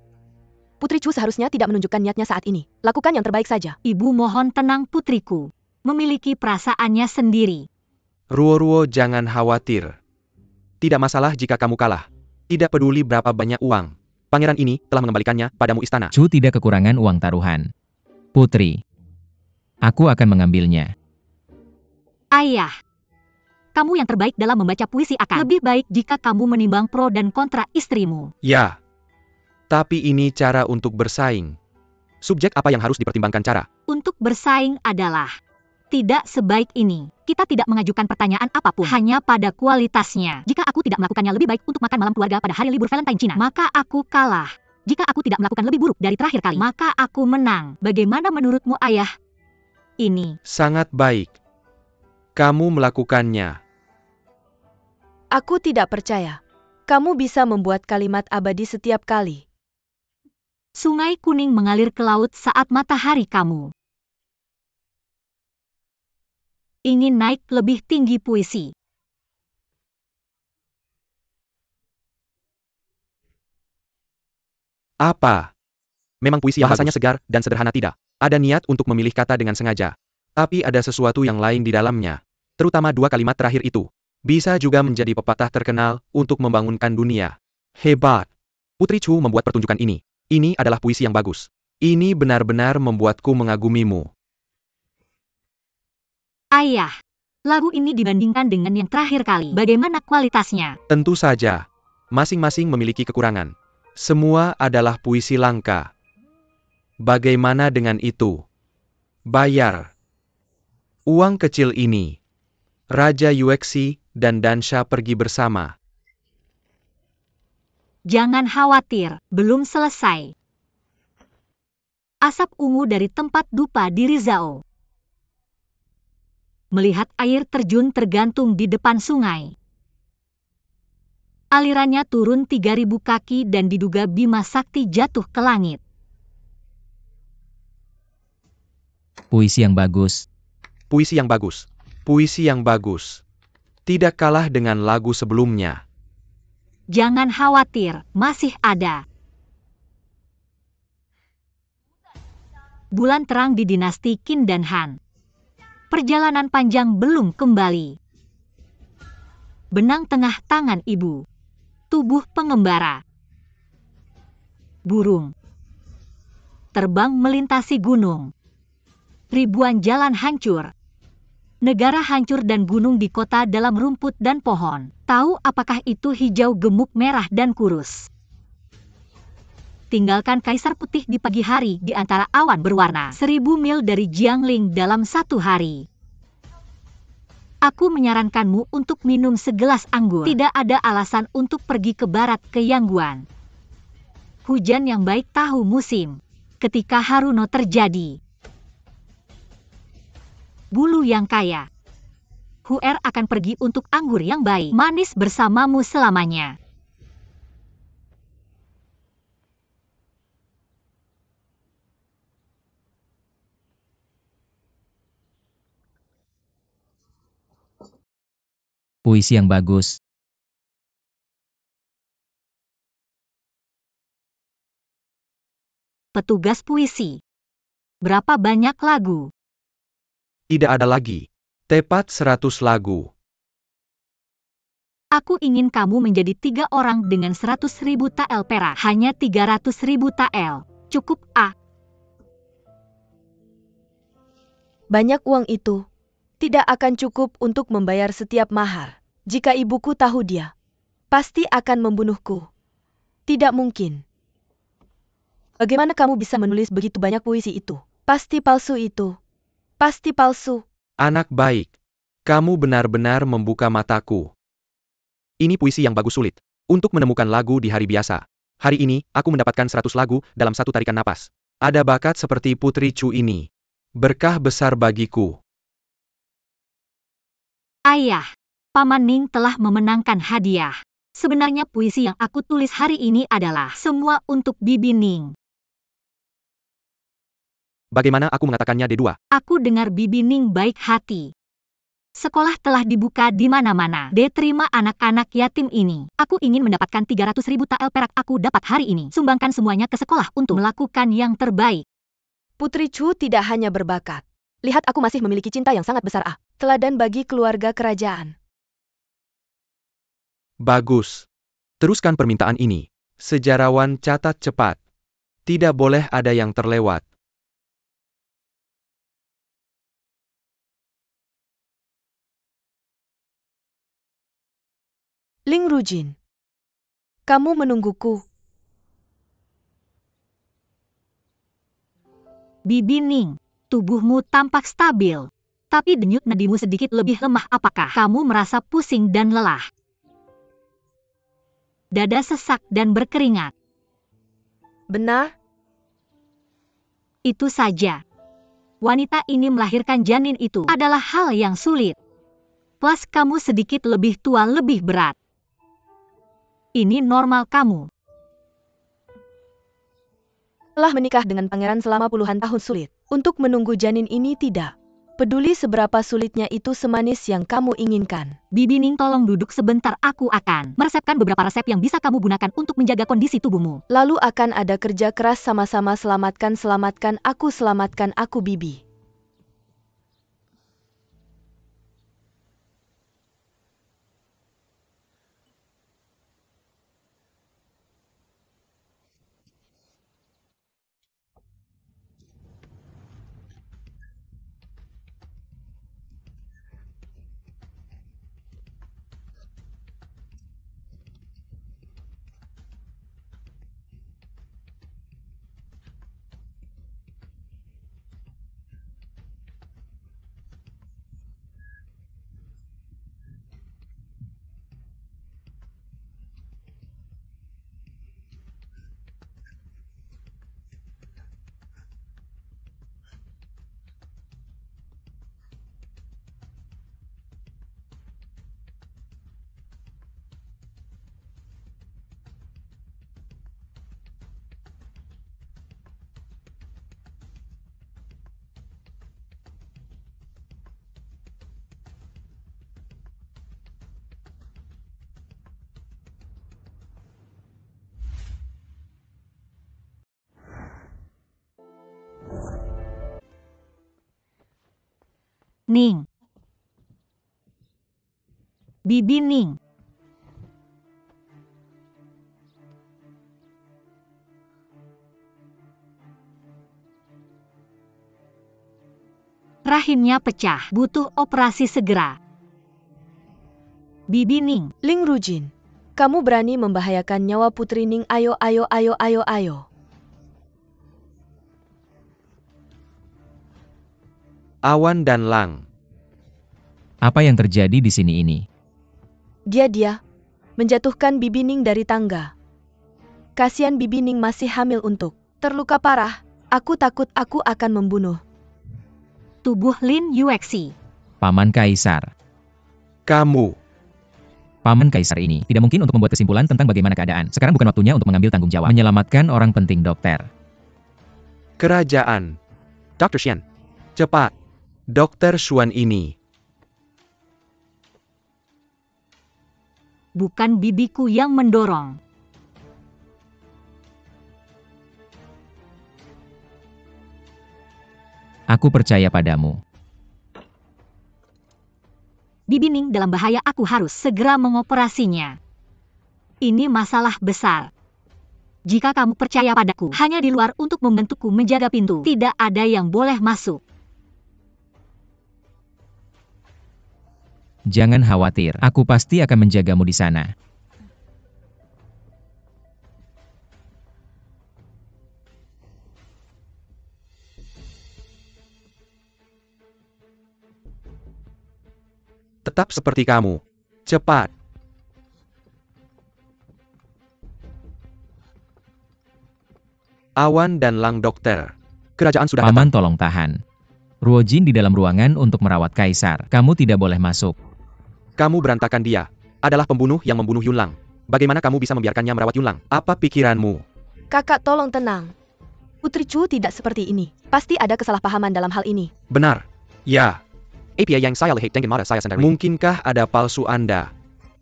Putri Chu seharusnya tidak menunjukkan niatnya saat ini. Lakukan yang terbaik saja. Ibu mohon tenang putriku. Memiliki perasaannya sendiri. Ruo-ruo jangan khawatir. Tidak masalah jika kamu kalah. Tidak peduli berapa banyak uang. Pangeran ini telah mengembalikannya padamu istana. Chu tidak kekurangan uang taruhan. Putri, aku akan mengambilnya. Ayah, kamu yang terbaik dalam membaca puisi akan lebih baik jika kamu menimbang pro dan kontra istrimu. Ya. Tapi ini cara untuk bersaing. Subjek apa yang harus dipertimbangkan cara? Untuk bersaing adalah Tidak sebaik ini. Kita tidak mengajukan pertanyaan apapun, hanya pada kualitasnya. Jika aku tidak melakukannya lebih baik untuk makan malam keluarga pada hari libur Valentine Cina, maka aku kalah. Jika aku tidak melakukan lebih buruk dari terakhir kali, maka aku menang. Bagaimana menurutmu, ayah? Ini Sangat baik. Kamu melakukannya. Aku tidak percaya. Kamu bisa membuat kalimat abadi setiap kali. sungai kuning mengalir ke laut saat matahari kamu. Ingin naik lebih tinggi puisi. Apa? Memang puisi yang bahasanya segar dan sederhana tidak. Ada niat untuk memilih kata dengan sengaja. Tapi ada sesuatu yang lain di dalamnya. Terutama dua kalimat terakhir itu. Bisa juga menjadi pepatah terkenal untuk membangunkan dunia. Hebat. Putri Chu membuat pertunjukan ini. Ini adalah puisi yang bagus. Ini benar-benar membuatku mengagumimu. Ayah, lagu ini dibandingkan dengan yang terakhir kali. Bagaimana kualitasnya? Tentu saja. Masing-masing memiliki kekurangan. Semua adalah puisi langka. Bagaimana dengan itu? Bayar. Uang kecil ini. Raja Yuexi dan Dansha pergi bersama. Jangan khawatir, belum selesai. Asap ungu dari tempat dupa di Rizao. Melihat air terjun tergantung di depan sungai. Alirannya turun 3.000 kaki dan diduga Bima Sakti jatuh ke langit. Puisi yang bagus. Puisi yang bagus. Puisi yang bagus. Tidak kalah dengan lagu sebelumnya. Jangan khawatir, masih ada. Bulan terang di dinasti Qin dan Han. Perjalanan panjang belum kembali. Benang tengah tangan ibu. Tubuh pengembara. Burung. Terbang melintasi gunung. Ribuan jalan hancur. Negara hancur dan gunung di kota dalam rumput dan pohon. Tahu apakah itu hijau gemuk merah dan kurus? Tinggalkan Kaisar Putih di pagi hari di antara awan berwarna 1000 mil dari Jiangling dalam satu hari. Aku menyarankanmu untuk minum segelas anggur. Tidak ada alasan untuk pergi ke barat ke Yangguan. Hujan yang baik tahu musim. Ketika Haruno terjadi. Bulu yang kaya. Huer akan pergi untuk anggur yang baik. Manis bersamamu selamanya. Puisi yang bagus. Petugas puisi. Berapa banyak lagu? Tidak ada lagi. Tepat 100 lagu. Aku ingin kamu menjadi 3 orang dengan 100.000 tael perak. Hanya 300.000 tael. Cukup, ah. Banyak uang itu tidak akan cukup untuk membayar setiap mahar. Jika ibuku tahu dia, pasti akan membunuhku. Tidak mungkin. Bagaimana kamu bisa menulis begitu banyak puisi itu? Pasti palsu itu. Pasti palsu. Anak baik. Kamu benar-benar membuka mataku. Ini puisi yang bagus sulit. Untuk menemukan lagu di hari biasa. Hari ini, aku mendapatkan 100 lagu dalam satu tarikan napas. Ada bakat seperti Putri Chu ini. Berkah besar bagiku. Ayah, Paman Ning telah memenangkan hadiah. Sebenarnya puisi yang aku tulis hari ini adalah semua untuk Bibi Ning. Bagaimana aku mengatakannya D2? Aku dengar Bibi Ning baik hati. Sekolah telah dibuka di mana-mana. Terima anak-anak yatim ini. Aku ingin mendapatkan 300.000 tael perak aku dapat hari ini. Sumbangkan semuanya ke sekolah untuk melakukan yang terbaik. Putri Chu tidak hanya berbakat. Lihat aku masih memiliki cinta yang sangat besar. Teladan bagi keluarga kerajaan. Bagus. Teruskan permintaan ini. Sejarawan catat cepat. Tidak boleh ada yang terlewat. Ling Rujin. Kamu menungguku. Bibi Ning, tubuhmu tampak stabil. Tapi denyut nadimu sedikit lebih lemah. Apakah kamu merasa pusing dan lelah? Dada sesak dan berkeringat. Benar? Itu saja. Wanita ini melahirkan janin itu adalah hal yang sulit. Plus kamu sedikit lebih tua, lebih berat. Ini normal kamu. Telah menikah dengan pangeran selama puluhan tahun sulit. Untuk menunggu janin ini tidak peduli seberapa sulitnya itu semanis yang kamu inginkan. Bibi Ning, tolong duduk sebentar. Aku akan meresepkan beberapa resep yang bisa kamu gunakan untuk menjaga kondisi tubuhmu. Lalu akan ada kerja keras sama-sama. Selamatkan aku Bibi. Ning. Bibi Ning. Rahimnya pecah, butuh operasi segera. Bibi Ning. Ling Rujin, kamu berani membahayakan nyawa Putri Ning. Ayo. Awan dan Lang. Apa yang terjadi di sini ini? Dia menjatuhkan Bibi Ning dari tangga. Kasihan Bibi Ning masih hamil untuk terluka parah. Aku takut aku akan membunuh. Tubuh Lin Yuexi. Paman Kaisar. Kamu. Paman Kaisar ini tidak mungkin untuk membuat kesimpulan tentang bagaimana keadaan. Sekarang bukan waktunya untuk mengambil tanggung jawab. Menyelamatkan orang penting, dokter. Kerajaan. Dr. Xian. Cepat. Dokter Xuan ini. Bukan bibiku yang mendorong. Aku percaya padamu. Bibi Ning dalam bahaya, aku harus segera mengoperasinya. Ini masalah besar. Jika kamu percaya padaku, hanya di luar untuk membantuku menjaga pintu. Tidak ada yang boleh masuk. Jangan khawatir, aku pasti akan menjagamu di sana. Tetap seperti kamu. Cepat. Awan dan Lang, dokter. Kerajaan sudah Paman, datang. tolong tahan. Ruojin di dalam ruangan untuk merawat Kaisar. Kamu tidak boleh masuk. Kamu berantakan, dia adalah pembunuh yang membunuh Yunlang. Bagaimana kamu bisa membiarkannya merawat Yunlang? Apa pikiranmu? Kakak, tolong tenang. Putri Chu tidak seperti ini. Pasti ada kesalahpahaman dalam hal ini. Benar. Ya. API yang saya lihat dengan mata saya sendiri. Mungkinkah ada palsu Anda?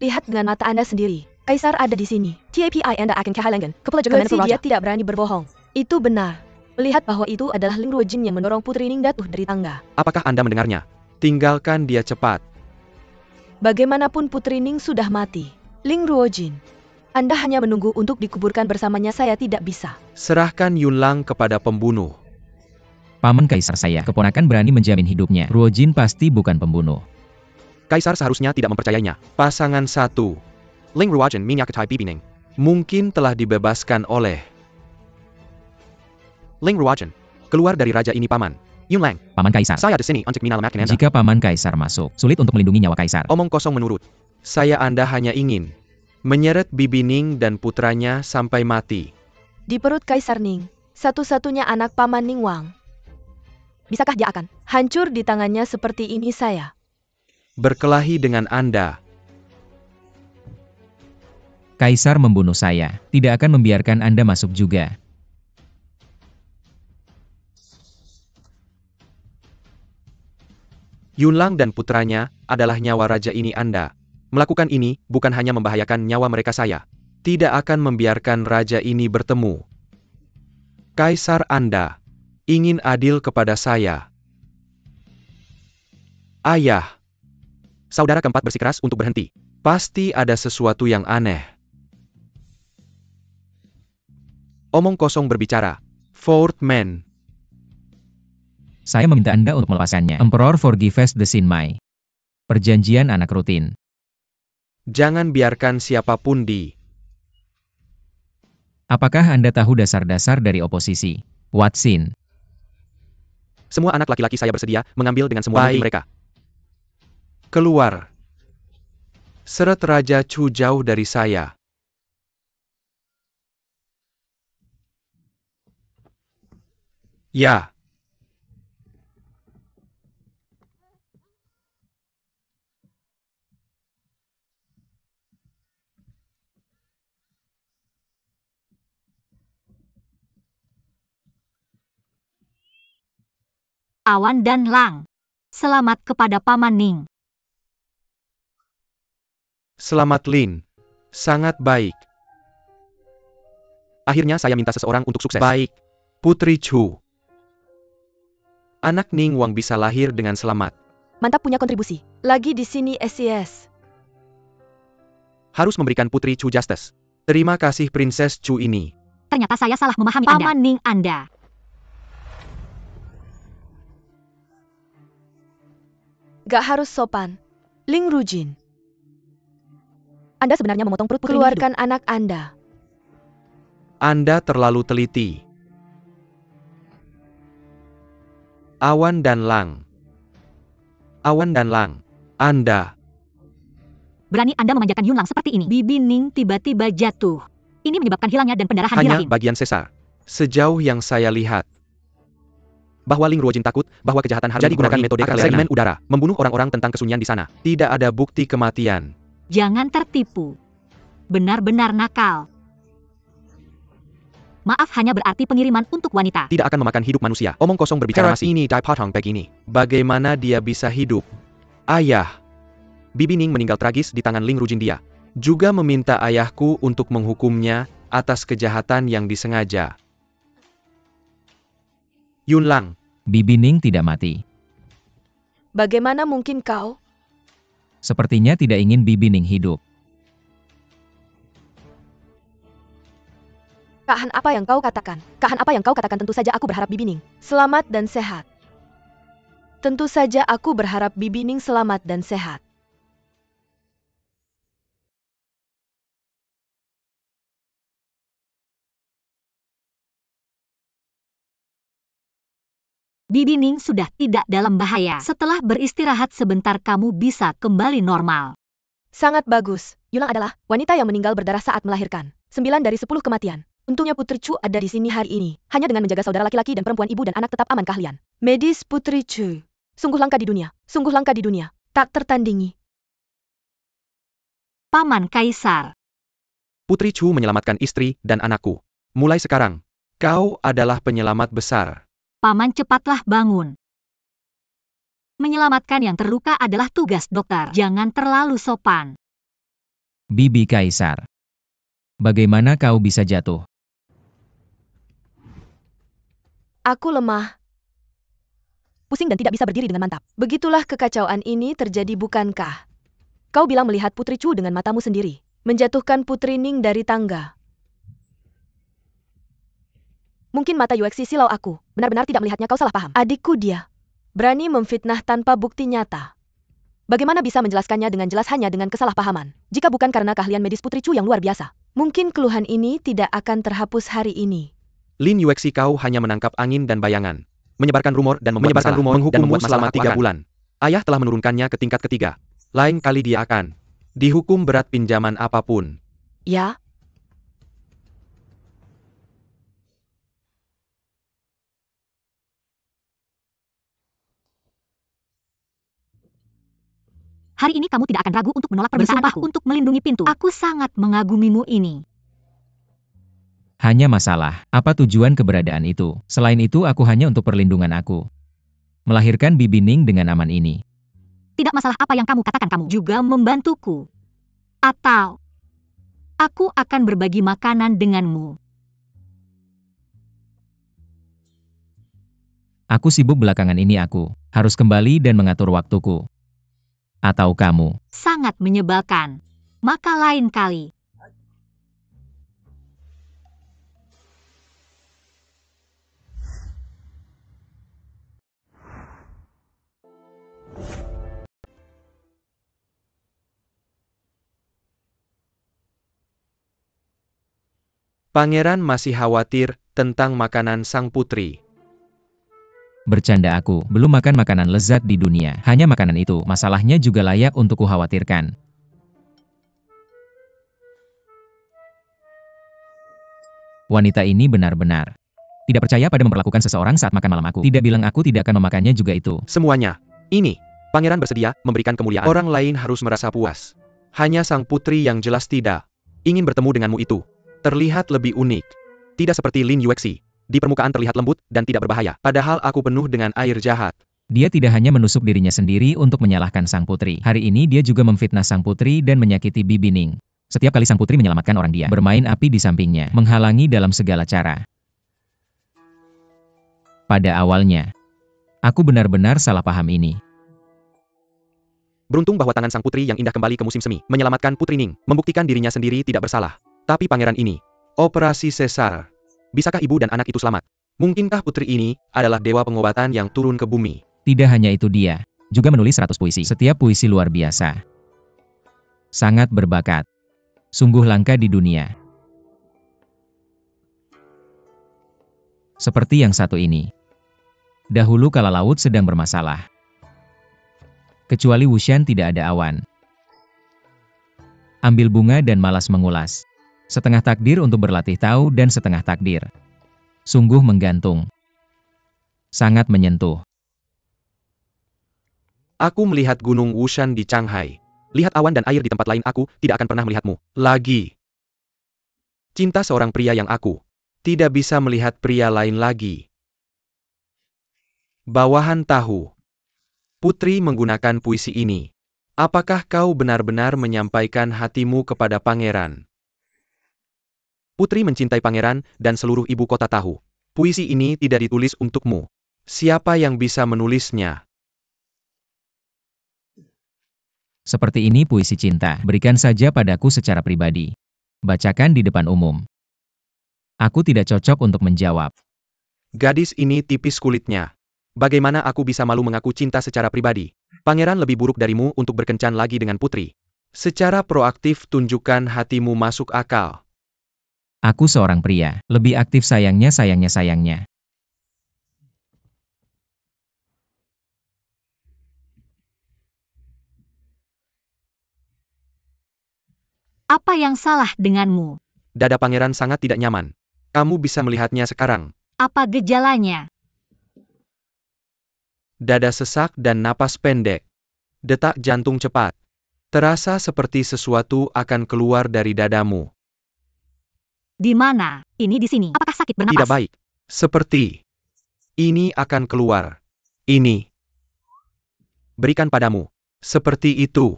Lihat dengan mata Anda sendiri. Kaisar ada di sini. TAPI Anda akan kehilangan. Kepala juga dia tidak berani berbohong. Itu benar. Melihat bahwa itu adalah Ling Ruojin yang mendorong Putri Ning jatuh dari tangga. Apakah Anda mendengarnya? Tinggalkan dia cepat. Bagaimanapun Putri Ning sudah mati. Ling Ruojin, Anda hanya menunggu untuk dikuburkan bersamanya. Saya tidak bisa. Serahkan Yunlang kepada pembunuh. Paman Kaisar, saya keponakan berani menjamin hidupnya. Ruojin pasti bukan pembunuh. Kaisar seharusnya tidak mempercayainya. Pasangan 1. Ling Ruojin menyakatai Bibi Ning. Mungkin telah dibebaskan oleh Ling Ruojin. Keluar dari raja ini, Paman. Yunlang, Paman Kaisar. saya di sini untuk menyelamatkan Anda. Jika Paman Kaisar masuk, sulit untuk melindungi nyawa Kaisar. Omong kosong menurut. Saya Anda hanya ingin menyeret Bibi Ning dan putranya sampai mati. Di perut Kaisar Ning, satu-satunya anak Paman Ning Wang. Bisakah dia akan hancur di tangannya seperti ini saya? Berkelahi dengan Anda. Kaisar membunuh saya, tidak akan membiarkan Anda masuk juga. Yunlang dan putranya adalah nyawa raja ini Anda. Melakukan ini bukan hanya membahayakan nyawa mereka saya. Tidak akan membiarkan raja ini bertemu. Kaisar Anda ingin adil kepada saya. Ayah. Saudara keempat bersikeras untuk berhenti. Pasti ada sesuatu yang aneh. Omong kosong berbicara. Fourth Man. Saya meminta Anda untuk melepaskannya. Emperor forgives the Sinmai. Perjanjian anak rutin. Jangan biarkan siapapun di. Apakah Anda tahu dasar-dasar dari oposisi? Watsin. Semua anak laki-laki saya bersedia mengambil dengan semua mimpi mereka. Keluar. Seret Raja Chu jauh dari saya. Ya. Awan dan Lang. Selamat kepada Paman Ning. Selamat Lin. Sangat baik. Akhirnya saya minta seseorang untuk sukses. Baik. Putri Chu. Anak Ning Wang bisa lahir dengan selamat. Mantap punya kontribusi. Lagi di sini SCS. Harus memberikan Putri Chu justice. Terima kasih Princess Chu ini. Ternyata saya salah memahami Anda. Paman Ning Anda. Gak harus sopan. Ling Rujin. Anda sebenarnya memotong perut putri keluarkan anak Anda. Anda terlalu teliti. Awan dan Lang. Awan dan Lang. Anda. Berani Anda memanjakan Yunlang seperti ini. Bibi Ning tiba-tiba jatuh. Ini menyebabkan hilangnya dan pendarahan di Hanya rahim. bagian sesar. Sejauh yang saya lihat. Bahwa Ling Ruojin takut bahwa kejahatan harus digunakan metode segmen udara, membunuh orang-orang tentang kesunyian di sana. Tidak ada bukti kematian. Jangan tertipu. Benar-benar nakal. Maaf hanya berarti pengiriman untuk wanita. Tidak akan memakan hidup manusia. Omong kosong berbicara masih. Ini Dai Patong Peg ini. Bagaimana dia bisa hidup? Ayah. Bibi Ning meninggal tragis di tangan Ling Rujin dia. Juga meminta ayahku untuk menghukumnya atas kejahatan yang disengaja. Yunlang. Bibi Ning tidak mati. Bagaimana mungkin kau? Sepertinya tidak ingin Bibi Ning hidup. Kahan apa yang kau katakan? Kahan apa yang kau katakan? Tentu saja aku berharap Bibi Ning selamat dan sehat. Tentu saja aku berharap Bibi Ning selamat dan sehat. Bibi Ning sudah tidak dalam bahaya. Setelah beristirahat sebentar kamu bisa kembali normal. Sangat bagus. Yulang adalah wanita yang meninggal berdarah saat melahirkan. 9 dari 10 kematian. Untungnya Putri Chu ada di sini hari ini. Hanya dengan menjaga saudara laki-laki dan perempuan ibu dan anak tetap aman kalian. Medis Putri Chu. Sungguh langka di dunia. Sungguh langka di dunia. Tak tertandingi. Paman Kaisar. Putri Chu menyelamatkan istri dan anakku. Mulai sekarang, kau adalah penyelamat besar. Paman cepatlah bangun. Menyelamatkan yang terluka adalah tugas dokter. Jangan terlalu sopan. Bibi Kaisar. Bagaimana kau bisa jatuh? Aku lemah. Pusing dan tidak bisa berdiri dengan mantap. Begitulah kekacauan ini terjadi bukankah? Kau bilang melihat Putri Chu dengan matamu sendiri. Menjatuhkan Putri Ning dari tangga. Mungkin mata Yuexi silau aku. Benar-benar tidak melihatnya, kau salah paham. Adikku dia. Berani memfitnah tanpa bukti nyata. Bagaimana bisa menjelaskannya dengan jelas hanya dengan kesalahpahaman? Jika bukan karena keahlian medis Putri Chu yang luar biasa. Mungkin keluhan ini tidak akan terhapus hari ini. Lin Yuexi, kau hanya menangkap angin dan bayangan. menyebarkan rumor dan menghukummu selama 3 bulan. Ayah telah menurunkannya ke tingkat ketiga. Lain kali dia akan dihukum berat pinjaman apapun. Ya, Hari ini kamu tidak akan ragu untuk menolak permintaan aku untuk melindungi pintu. Aku sangat mengagumimu ini. Hanya masalah, apa tujuan keberadaan itu? Selain itu aku hanya untuk perlindungan aku. Melahirkan Bibi Ning dengan aman ini. Tidak masalah apa yang kamu katakan, kamu juga membantuku. Atau aku akan berbagi makanan denganmu. Aku sibuk belakangan ini aku harus kembali dan mengatur waktuku. Atau kamu. Sangat menyebalkan. Maka lain kali. Pangeran masih khawatir tentang makanan sang putri. Bercanda aku, belum makan makanan lezat di dunia. Hanya makanan itu, masalahnya juga layak untuk kukhawatirkan. Wanita ini benar-benar tidak percaya pada memperlakukan seseorang saat makan malam aku. Tidak bilang aku tidak akan memakannya juga itu. Semuanya. Ini. Pangeran bersedia memberikan kemuliaan. Orang lain harus merasa puas. Hanya sang putri yang jelas tidak ingin bertemu denganmu itu. Terlihat lebih unik. Tidak seperti Lin Yuexi. Di permukaan terlihat lembut dan tidak berbahaya. Padahal aku penuh dengan air jahat. Dia tidak hanya menusuk dirinya sendiri untuk menyalahkan sang putri. Hari ini dia juga memfitnah sang putri dan menyakiti Bibi Ning. Setiap kali sang putri menyelamatkan orang dia, bermain api di sampingnya, menghalangi dalam segala cara. Pada awalnya, aku benar-benar salah paham ini. Beruntung bahwa tangan sang putri yang indah kembali ke musim semi, menyelamatkan Putri Ning, membuktikan dirinya sendiri tidak bersalah. Tapi pangeran ini, operasi sesar. Bisakah ibu dan anak itu selamat? Mungkinkah putri ini adalah dewa pengobatan yang turun ke bumi? Tidak hanya itu, dia juga menulis 100 puisi. Setiap puisi luar biasa. Sangat berbakat. Sungguh langka di dunia. Seperti yang satu ini. Dahulu kala laut sedang bermasalah. Kecuali Wushan tidak ada awan. Ambil bunga dan malas mengulas. Setengah takdir untuk berlatih tahu dan setengah takdir. Sungguh menggantung. Sangat menyentuh. Aku melihat gunung Wushan di Shanghai. Lihat awan dan air di tempat lain, aku tidak akan pernah melihatmu lagi. Cinta seorang pria yang aku tidak bisa melihat pria lain lagi. Bawahan tahu. Putri menggunakan puisi ini. Apakah kau benar-benar menyampaikan hatimu kepada pangeran? Putri mencintai pangeran dan seluruh ibu kota tahu. Puisi ini tidak ditulis untukmu. Siapa yang bisa menulisnya? Seperti ini puisi cinta, berikan saja padaku secara pribadi. Bacakan di depan umum. Aku tidak cocok untuk menjawab. Gadis ini tipis kulitnya. Bagaimana aku bisa malu mengaku cinta secara pribadi? Pangeran lebih buruk darimu untuk berkencan lagi dengan putri. Secara proaktif tunjukkan hatimu masuk akal. Aku seorang pria, lebih aktif sayangnya. Apa yang salah denganmu? Dada pangeran sangat tidak nyaman. Kamu bisa melihatnya sekarang. Apa gejalanya? Dada sesak dan napas pendek. Detak jantung cepat. Terasa seperti sesuatu akan keluar dari dadamu. Di mana? Ini di sini. Apakah sakit bernapas? Tidak baik. Seperti ini akan keluar. Ini. Berikan padamu. Seperti itu.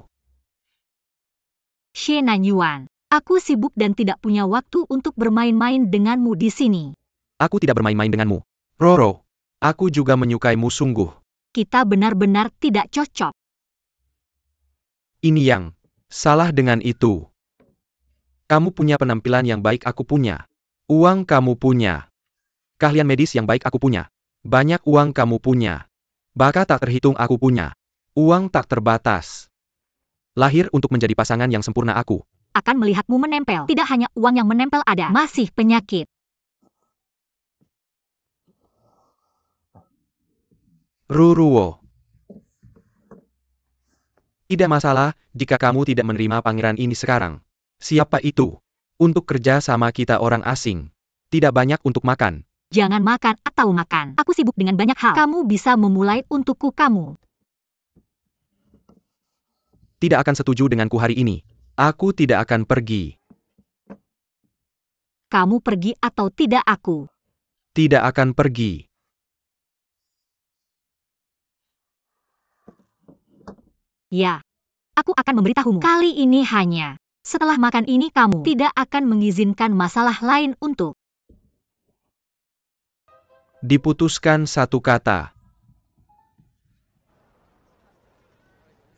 Xie Nanyuan, aku sibuk dan tidak punya waktu untuk bermain-main denganmu di sini. Aku tidak bermain-main denganmu. Roro, aku juga menyukaimu sungguh. Kita benar-benar tidak cocok. Ini yang salah dengan itu. Kamu punya penampilan yang baik, aku punya. Uang kamu punya. Keahlian medis yang baik aku punya. Banyak uang kamu punya. Bakat tak terhitung aku punya. Uang tak terbatas. Lahir untuk menjadi pasangan yang sempurna aku. Akan melihatmu menempel. Tidak hanya uang yang menempel ada. Masih penyakit. Ruruo. Tidak masalah jika kamu tidak menerima pangeran ini sekarang. Siapa itu? Untuk kerja sama kita orang asing. Tidak banyak untuk makan. Jangan makan atau makan. Aku sibuk dengan banyak hal. Kamu bisa memulai untukku kamu. Tidak akan setuju denganku hari ini. Aku tidak akan pergi. Kamu pergi atau tidak aku? Tidak akan pergi. Ya. Aku akan memberitahumu. Kali ini hanya. Setelah makan ini kamu tidak akan mengizinkan masalah lain untuk. Diputuskan satu kata.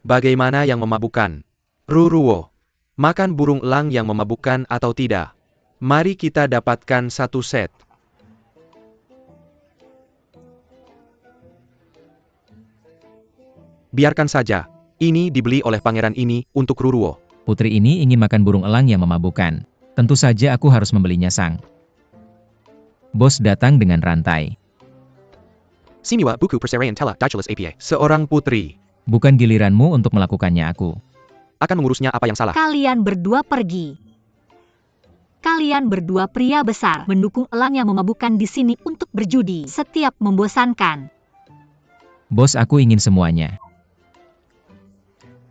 Bagaimana yang memabukkan? Ruruo. Makan burung elang yang memabukkan atau tidak? Mari kita dapatkan satu set. Biarkan saja. Ini dibeli oleh pangeran ini untuk Ruruo. Putri ini ingin makan burung elang yang memabukkan. Tentu saja aku harus membelinya sang. Bos datang dengan rantai. Simiwa buku perserian tela dajelas APA. Seorang putri. Bukan giliranmu untuk melakukannya aku. Akan mengurusnya apa yang salah? Kalian berdua pergi. Kalian berdua pria besar mendukung elang yang memabukkan di sini untuk berjudi. Setiap membosankan. Bos, aku ingin semuanya.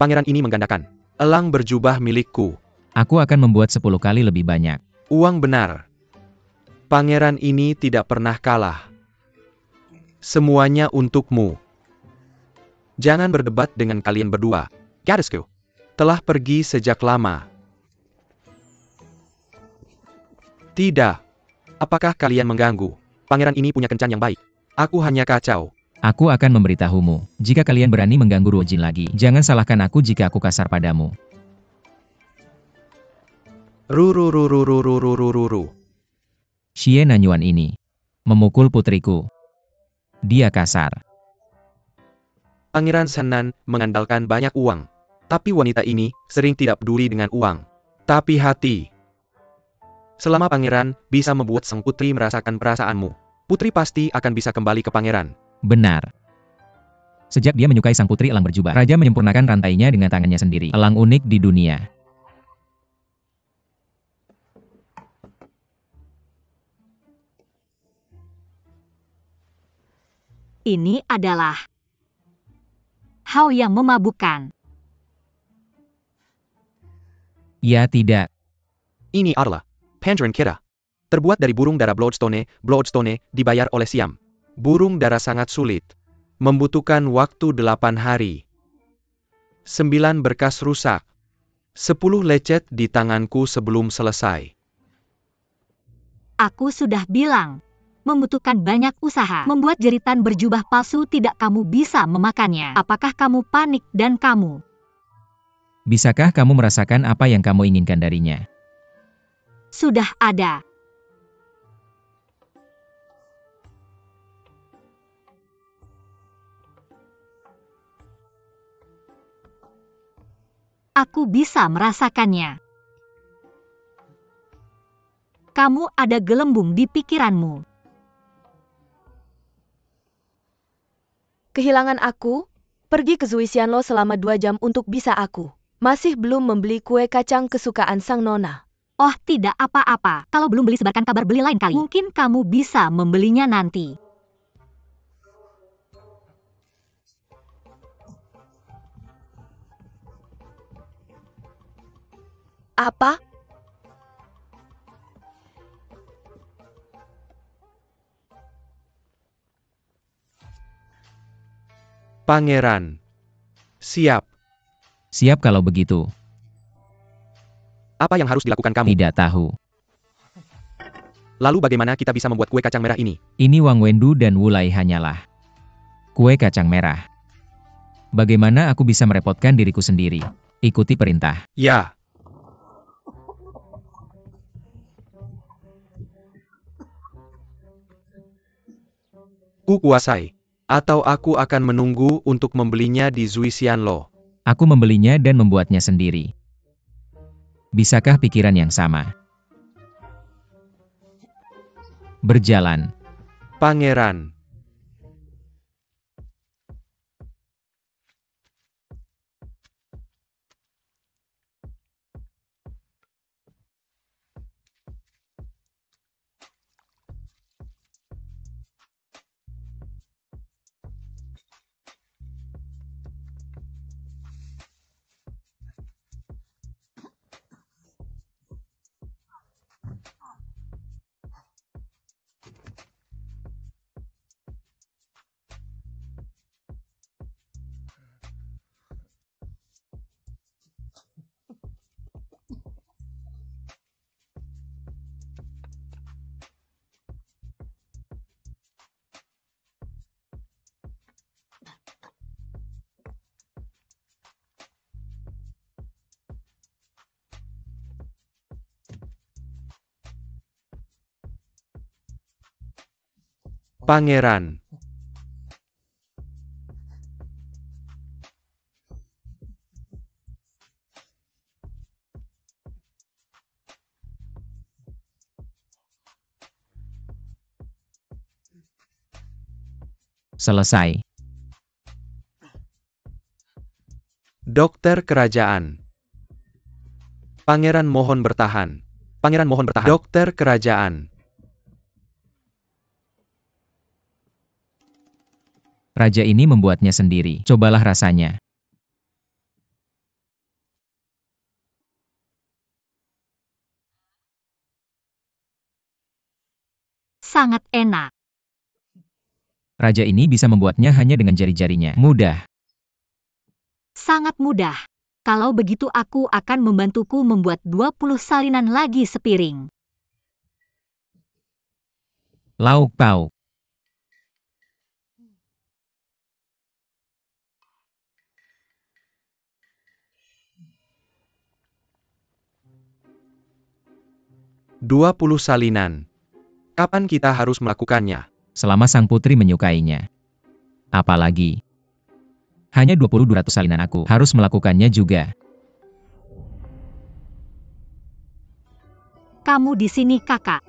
Pangeran ini menggandakan. Elang berjubah milikku. Aku akan membuat 10 kali lebih banyak. Uang benar. Pangeran ini tidak pernah kalah. Semuanya untukmu. Jangan berdebat dengan kalian berdua. Gadisku. Telah pergi sejak lama. Tidak. Apakah kalian mengganggu? Pangeran ini punya kencan yang baik. Aku hanya kacau. Aku akan memberitahumu. Jika kalian berani mengganggu Ruojin lagi, jangan salahkan aku jika aku kasar padamu. Rururururururururu. Xie Nanyuan ini memukul putriku. Dia kasar. Pangeran Senan mengandalkan banyak uang. Tapi wanita ini sering tidak peduli dengan uang. Tapi hati. Selama pangeran bisa membuat sang putri merasakan perasaanmu, putri pasti akan bisa kembali ke pangeran. Benar. Sejak dia menyukai sang putri elang berjubah, raja menyempurnakan rantainya dengan tangannya sendiri. Elang unik di dunia. Ini adalah hal yang memabukkan. Ya tidak. Ini adalah pangeran kita. Terbuat dari burung dara Bloodstone dibayar oleh Siam. Burung dara sangat sulit. Membutuhkan waktu 8 hari. 9 berkas rusak. 10 lecet di tanganku sebelum selesai. Aku sudah bilang. Membutuhkan banyak usaha. Membuat jeritan berjubah palsu tidak kamu bisa memakannya. Apakah kamu panik dan kamu? Bisakah kamu merasakan apa yang kamu inginkan darinya? Sudah ada. Aku bisa merasakannya. Kamu ada gelembung di pikiranmu. Kehilangan aku? Pergi ke Zuisianlo selama 2 jam untuk bisa aku. Masih belum membeli kue kacang kesukaan sang nona. Oh, tidak apa-apa. Kalau belum beli sebarkan kabar beli lain kali. Mungkin kamu bisa membelinya nanti. Apa? Pangeran. Siap. Siap kalau begitu. Apa yang harus dilakukan kamu? Tidak tahu. Lalu bagaimana kita bisa membuat kue kacang merah ini? Ini Wang Wendu dan Wulai hanyalah kue kacang merah. Bagaimana aku bisa merepotkan diriku sendiri? Ikuti perintah. Ya. Ku kuasai. Atau aku akan menunggu untuk membelinya di Zuisianlo. Aku membelinya dan membuatnya sendiri. Bisakah pikiran yang sama? Berjalan. Pangeran. Pangeran. Selesai. Dokter kerajaan. Pangeran mohon bertahan. Pangeran mohon bertahan. Dokter kerajaan. Raja ini membuatnya sendiri. Cobalah rasanya. Sangat enak. Raja ini bisa membuatnya hanya dengan jari-jarinya. Mudah. Sangat mudah. Kalau begitu aku akan membantuku membuat 20 salinan lagi sepiring. Lauk pauk. Dua 20 salinan. Kapan kita harus melakukannya? Selama sang putri menyukainya. Apalagi. Hanya 20-200 salinan aku harus melakukannya juga. Kamu di sini, kakak.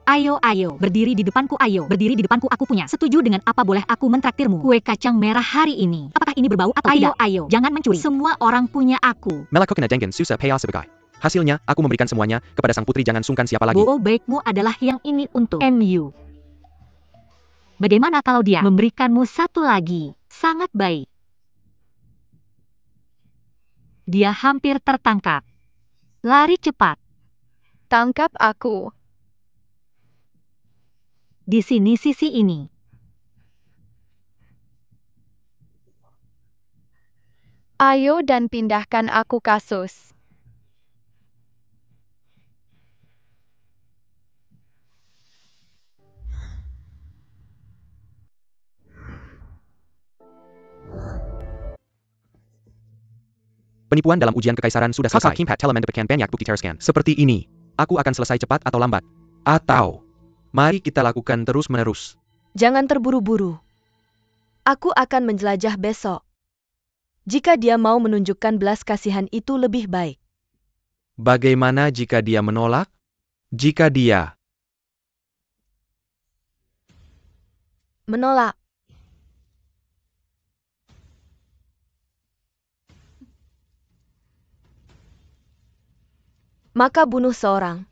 Ayo, berdiri di depanku, ayo. Berdiri di depanku, aku punya. Setuju dengan apa boleh aku mentraktirmu? Kue kacang merah hari ini. Apakah ini berbau atau tidak? Ayo, jangan mencuri. Semua orang punya aku. Melakukan dengan susah payah sebagai. Hasilnya, aku memberikan semuanya kepada sang putri, jangan sungkan siapa lagi. Boo baikmu adalah yang ini untuk MU. Bagaimana kalau dia memberikanmu satu lagi? Sangat baik. Dia hampir tertangkap. Lari cepat. Tangkap aku. Di sini sisi ini. Ayo dan pindahkan aku kasus. Penipuan dalam ujian kekaisaran sudah selesai. Banyak bukti teraskan. Seperti ini. Aku akan selesai cepat atau lambat. Atau, mari kita lakukan terus-menerus. Jangan terburu-buru. Aku akan menjelajah besok. Jika dia mau menunjukkan belas kasihan itu lebih baik. Bagaimana jika dia menolak? Jika dia Menolak. Maka bunuh seorang.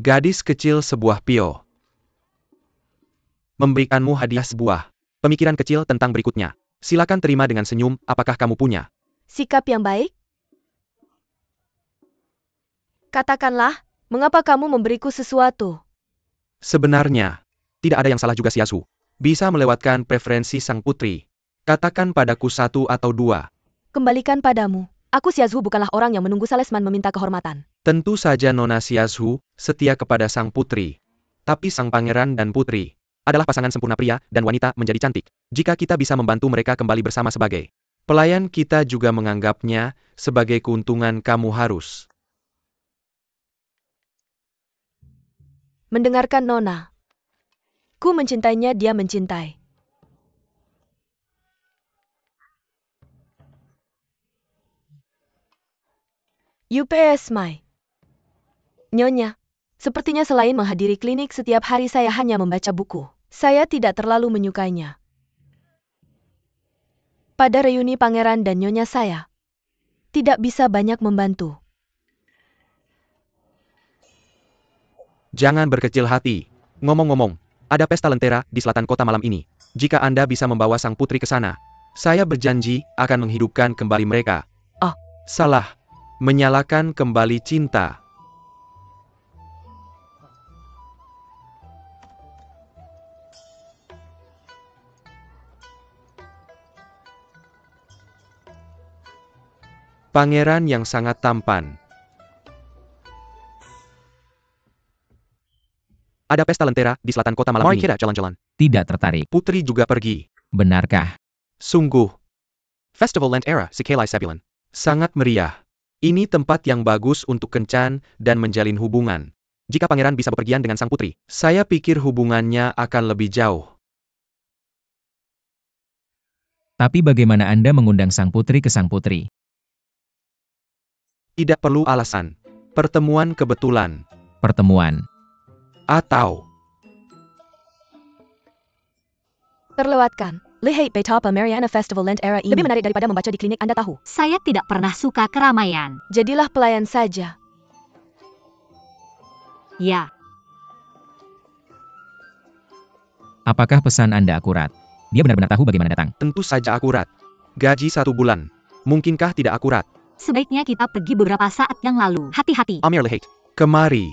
gadis kecil sebuah pio memberikanmu hadiah sebuah pemikiran kecil tentang berikutnya. Silakan terima dengan senyum, apakah kamu punya? Sikap yang baik? Katakanlah, mengapa kamu memberiku sesuatu? Sebenarnya, tidak ada yang salah juga Siasu. Bisa melewatkan preferensi sang putri. Katakan padaku satu atau dua. Kembalikan padamu. Aku Siazu bukanlah orang yang menunggu salesman meminta kehormatan. Tentu saja Nona Siazu setia kepada sang putri. Tapi sang pangeran dan putri adalah pasangan sempurna, pria dan wanita menjadi cantik. Jika kita bisa membantu mereka kembali bersama sebagai pelayan, kita juga menganggapnya sebagai keuntungan. Kamu harus mendengarkan Nona. Ku mencintainya, dia mencintai. UPS Mai. Nyonya, sepertinya selain menghadiri klinik setiap hari saya hanya membaca buku. Saya tidak terlalu menyukainya. Pada reuni pangeran dan nyonya saya tidak bisa banyak membantu. jangan berkecil hati. Ngomong-ngomong, ada pesta lentera di selatan kota malam ini. Jika Anda bisa membawa sang putri ke sana, saya berjanji akan menghidupkan kembali mereka. Oh. Salah. Menyalakan kembali cinta. Pangeran yang sangat tampan. Ada pesta lentera di selatan kota malam ini. Mari kita jalan-jalan. Tidak tertarik. Putri juga pergi. Benarkah? Sungguh. Festival Lentera, Sekelai Sebulan. Sangat meriah. Ini tempat yang bagus untuk kencan dan menjalin hubungan. Jika pangeran bisa bepergian dengan sang putri, saya pikir hubungannya akan lebih jauh. Tapi bagaimana Anda mengundang sang putri ke sang putri? Tidak perlu alasan. Pertemuan kebetulan. Pertemuan. Atau Terlewatkan. Lihat betapa Mariana Festival Lent era ini lebih menarik daripada membaca di klinik Anda tahu. Saya tidak pernah suka keramaian. Jadilah pelayan saja. Ya, Apakah pesan Anda akurat? Dia benar-benar tahu bagaimana datang. tentu saja akurat. Gaji 1 bulan. Mungkinkah tidak akurat? sebaiknya kita pergi beberapa saat yang lalu. Hati-hati. Amir Lehait, kemari.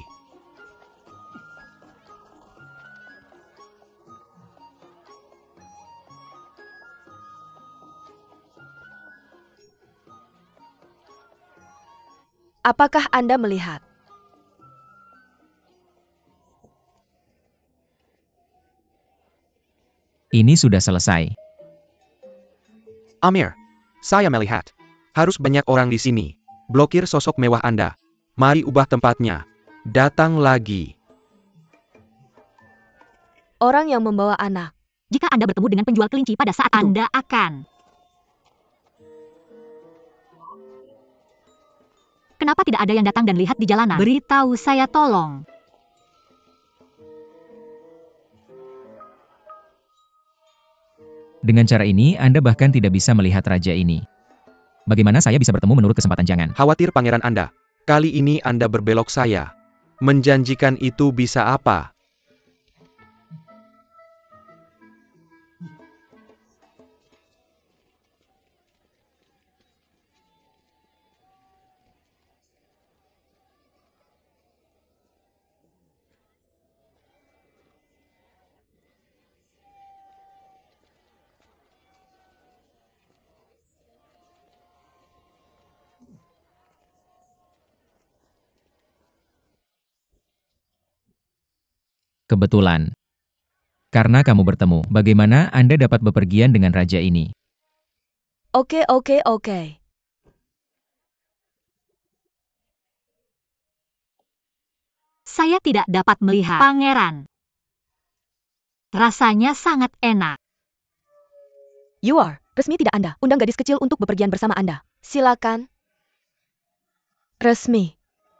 Apakah Anda melihat? Ini sudah selesai. Amir, saya melihat. Harus banyak orang di sini. Blokir sosok mewah Anda. Mari ubah tempatnya. Datang lagi. Orang yang membawa anak. Jika Anda bertemu dengan penjual kelinci pada saat itu, Anda akan. Kenapa tidak ada yang datang dan lihat di jalanan? Beritahu saya tolong. Dengan cara ini, Anda bahkan tidak bisa melihat raja ini. Bagaimana saya bisa bertemu menurut kesempatan jangan? Khawatir pangeran Anda. Kali ini Anda berbelok saya. Menjanjikan itu bisa apa? Kebetulan. Karena kamu bertemu, bagaimana Anda dapat bepergian dengan raja ini? Oke. Saya tidak dapat melihat pangeran. Rasanya sangat enak. You are. Resmi tidak Anda. Undang gadis kecil untuk bepergian bersama Anda. Silakan. Resmi.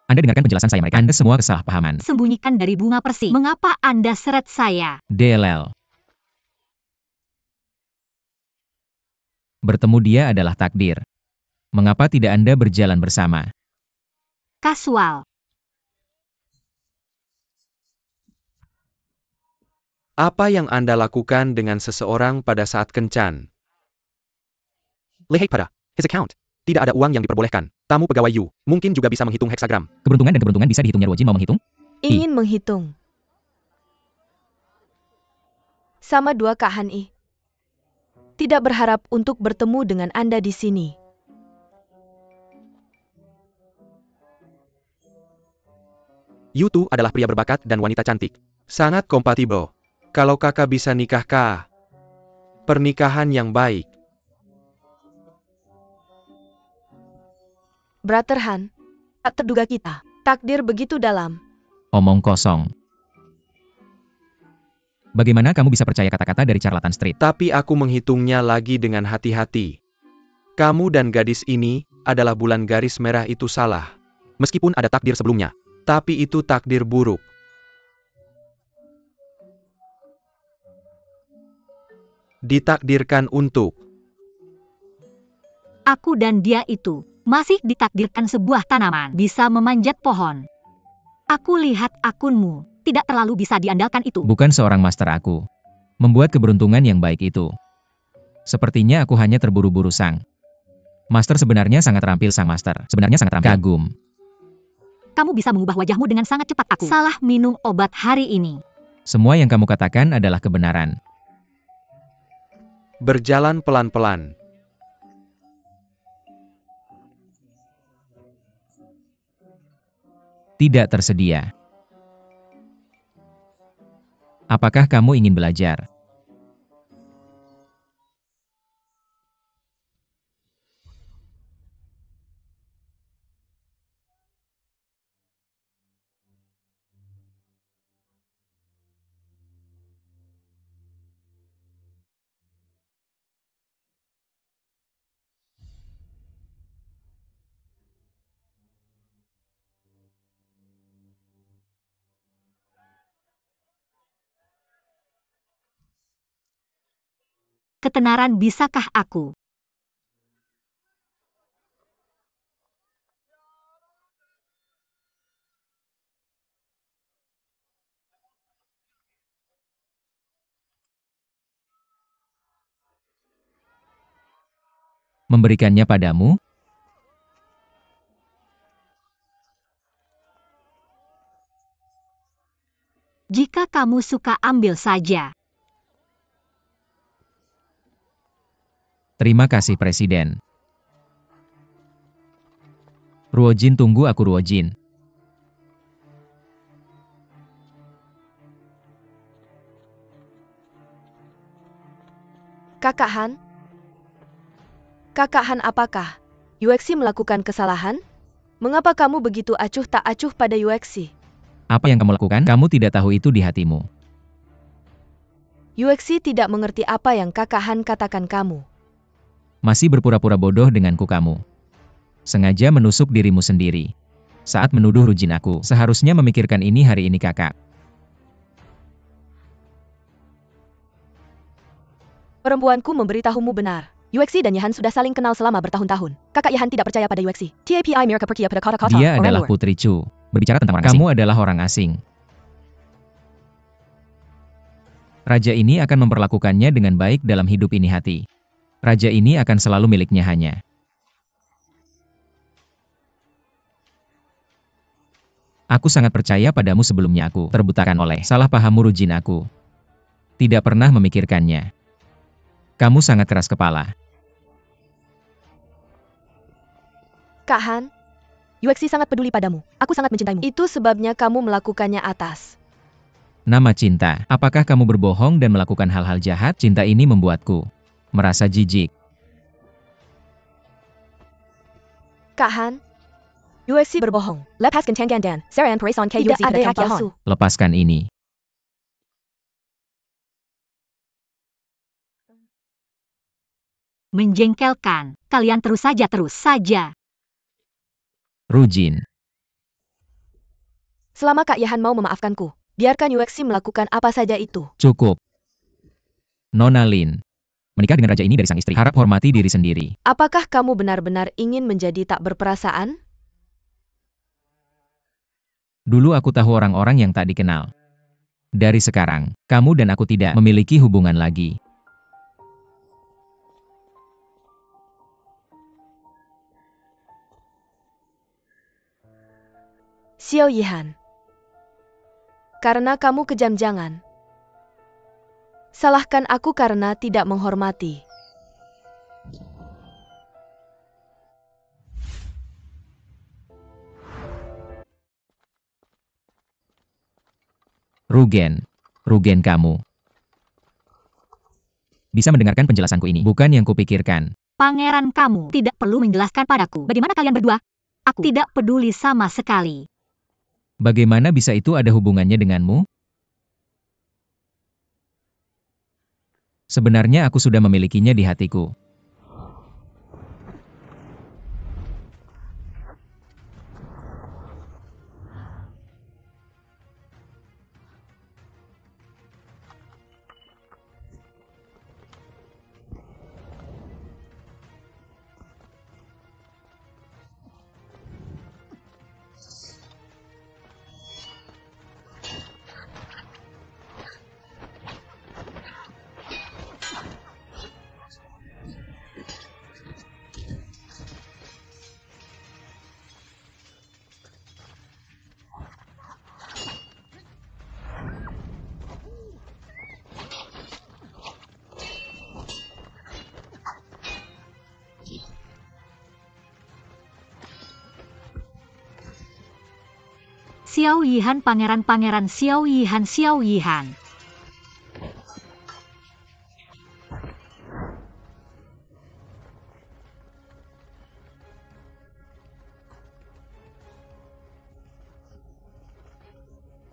Anda dengarkan penjelasan saya mereka. Anda semua kesalahpahaman. Sembunyikan dari bunga persi. Mengapa Anda seret saya? DLL. Bertemu dia adalah takdir. Mengapa tidak Anda berjalan bersama? Kasual. Apa yang Anda lakukan dengan seseorang pada saat kencan? Lehait pada his account. Tidak ada uang yang diperbolehkan. Tamu pegawai Yu mungkin juga bisa menghitung heksagram. Keberuntungan dan keberuntungan bisa dihitungnya. Ruojin mau menghitung? Ingin menghitung. Sama 2 Kak Han I. Tidak berharap untuk bertemu dengan Anda di sini. Yu Tu adalah pria berbakat dan wanita cantik. Sangat kompatibel. Kalau kakak bisa nikah kah? Pernikahan yang baik. Brother Han. Tak terduga kita. Takdir begitu dalam. Omong kosong. Bagaimana kamu bisa percaya kata-kata dari Charlatan Street? Tapi aku menghitungnya lagi dengan hati-hati. Kamu dan gadis ini adalah bulan garis merah itu salah. Meskipun ada takdir sebelumnya. Tapi itu takdir buruk. Ditakdirkan untuk. Aku dan dia itu masih ditakdirkan sebuah tanaman bisa memanjat pohon. Aku lihat akunmu tidak terlalu bisa diandalkan itu. Bukan seorang master aku. Membuat keberuntungan yang baik itu. Sepertinya aku hanya terburu-buru sang. Master sebenarnya sangat terampil sang master. Sebenarnya sangat terampil. Kagum. Kamu bisa mengubah wajahmu dengan sangat cepat. Aku salah minum obat hari ini. Semua yang kamu katakan adalah kebenaran. Berjalan pelan-pelan. Tidak tersedia. Apakah kamu ingin belajar? ketenaran bisakah aku? Memberikannya padamu? Jika kamu suka ambil saja. Terima kasih Presiden. Ruojin, tunggu aku Ruojin. Kakak Han? Kakak Han, apakah Yuexi melakukan kesalahan? Mengapa kamu begitu acuh tak acuh pada Yuexi? Apa yang kamu lakukan? Kamu tidak tahu itu di hatimu. Yuexi tidak mengerti apa yang Kakak Han katakan kamu. Masih berpura-pura bodoh denganku kamu. Sengaja menusuk dirimu sendiri. Saat menuduh Rujin aku, seharusnya memikirkan ini hari ini kakak. Perempuanku memberitahumu benar. Yuexi dan Yahan sudah saling kenal selama bertahun-tahun. Kakak Yahan tidak percaya pada Yuexi. TAPI Mirka Perkia pada kata-kata Dia orang adalah luar. Putri Chu. Berbicara tentang orang asing. Kamu adalah orang asing. Raja ini akan memperlakukannya dengan baik dalam hidup ini hati. Raja ini akan selalu miliknya hanya. Aku sangat percaya padamu sebelumnya aku terbutakan oleh salah pahammu Rujin aku. Tidak pernah memikirkannya. Kamu sangat keras kepala. Kak Han, Yuexi sangat peduli padamu. Aku sangat mencintaimu. Itu sebabnya kamu melakukannya atas nama cinta. Apakah kamu berbohong dan melakukan hal-hal jahat? Cinta ini membuatku merasa jijik. Kak Han, Yuexi berbohong. Lepaskan Tangan dan Saran Pereson K. Tidak Yuexi ada yang pada Kak palsu. Yahan. Lepaskan ini. Menjengkelkan. Kalian terus saja. Rujin. Selama Kak Yahan mau memaafkanku, biarkan Yuexi melakukan apa saja itu. Cukup. Nona Lin. Menikah dengan raja ini dari sang istri. Harap hormati diri sendiri. Apakah kamu benar-benar ingin menjadi tak berperasaan? Dulu aku tahu orang-orang yang tak dikenal. Dari sekarang, kamu dan aku tidak memiliki hubungan lagi. Xiao Yihan. Karena kamu kejam jangan salahkan aku karena tidak menghormati. Rugen kamu. Bisa mendengarkan penjelasanku ini, bukan yang kupikirkan. Pangeran, kamu tidak perlu menjelaskan padaku bagaimana kalian berdua. Aku tidak peduli sama sekali. Bagaimana bisa itu ada hubungannya denganmu? Sebenarnya aku sudah memilikinya di hatiku. Xiao Yihan, pangeran Xiao Yihan.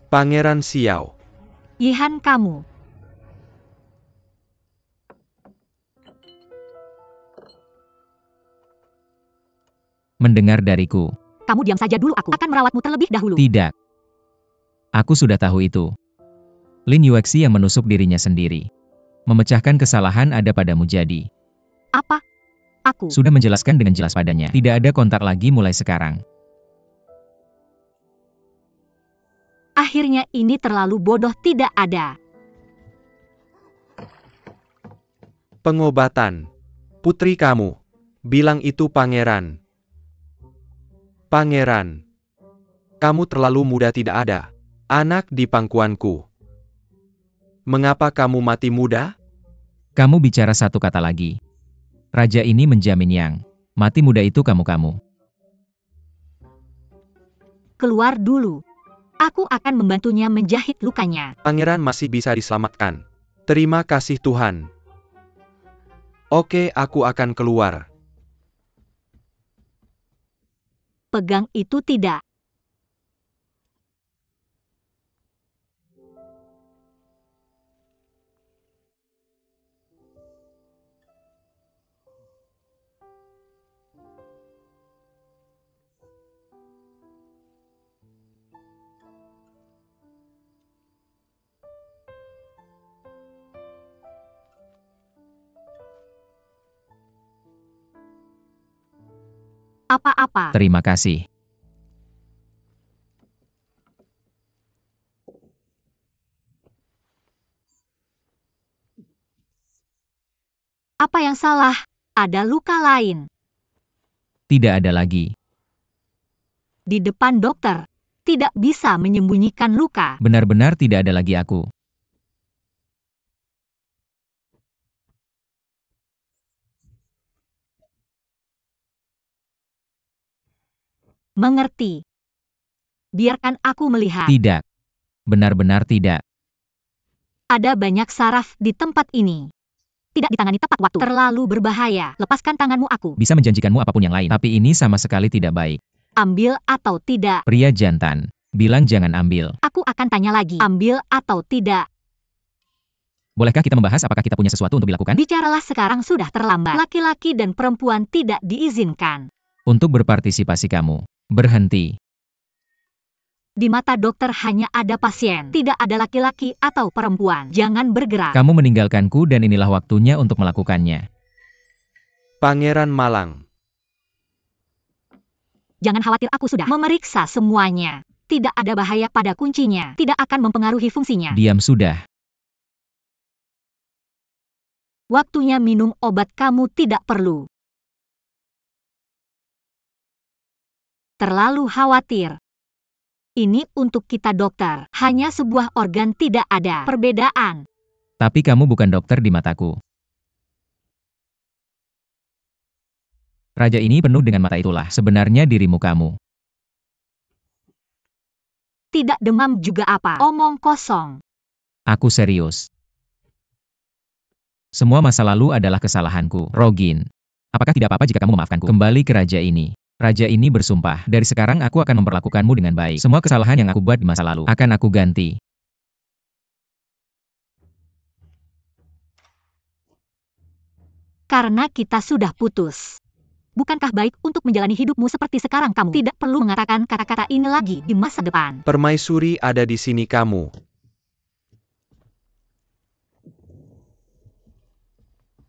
Pangeran Xiao. Yihan, kamu. Mendengar dariku. Kamu diam saja dulu, aku akan merawatmu terlebih dahulu. Tidak. Aku sudah tahu itu. Lin Yuexi yang menusuk dirinya sendiri. Memecahkan kesalahan ada padamu jadi. Apa? Aku. Sudah menjelaskan dengan jelas padanya. Tidak ada kontak lagi mulai sekarang. Akhirnya ini terlalu bodoh, tidak ada. Pengobatan. Putri kamu. Bilang itu pangeran. Pangeran. Kamu terlalu muda, tidak ada anak di pangkuanku. Mengapa kamu mati muda? Kamu bicara satu kata lagi. Raja ini menjamin yang mati muda itu kamu-kamu. Keluar dulu. Aku akan membantunya menjahit lukanya. Pangeran masih bisa diselamatkan. Terima kasih Tuhan. Oke, aku akan keluar. Pegang itu tidak. Apa-apa. Terima kasih. Apa yang salah? Ada luka lain. Tidak ada lagi. Di depan dokter. Tidak bisa menyembunyikan luka. Benar-benar tidak ada lagi aku. Mengerti. Biarkan aku melihat. Tidak. Benar-benar tidak. Ada banyak saraf di tempat ini. Tidak ditangani tepat waktu. Terlalu berbahaya. Lepaskan tanganmu aku. Bisa menjanjikanmu apapun yang lain. Tapi ini sama sekali tidak baik. Ambil atau tidak. Pria jantan. Bilang jangan ambil. Aku akan tanya lagi. Ambil atau tidak. Bolehkah kita membahas apakah kita punya sesuatu untuk dilakukan? Bicaralah sekarang, sudah terlambat. Laki-laki dan perempuan tidak diizinkan. Untuk berpartisipasi kamu. Berhenti. Di mata dokter hanya ada pasien. Tidak ada laki-laki atau perempuan. Jangan bergerak. Kamu meninggalkanku dan inilah waktunya untuk melakukannya. Pangeran Malang. Jangan khawatir, aku sudah memeriksa semuanya. Tidak ada bahaya pada kuncinya. Tidak akan mempengaruhi fungsinya. Diam sudah. Waktunya minum obat, kamu tidak perlu terlalu khawatir. Ini untuk kita dokter. Hanya sebuah organ, tidak ada perbedaan. Tapi kamu bukan dokter di mataku. Raja ini penuh dengan mata, itulah sebenarnya dirimu kamu. Tidak demam juga apa? Omong kosong. Aku serius. Semua masa lalu adalah kesalahanku. Rogin. Apakah tidak apa-apa jika kamu memaafkanku? Kembali ke raja ini. Raja ini bersumpah, dari sekarang aku akan memperlakukanmu dengan baik. Semua kesalahan yang aku buat di masa lalu akan aku ganti. Karena kita sudah putus. Bukankah baik untuk menjalani hidupmu seperti sekarang? Kamu tidak perlu mengatakan kata-kata ini lagi di masa depan. Permaisuri ada di sini kamu.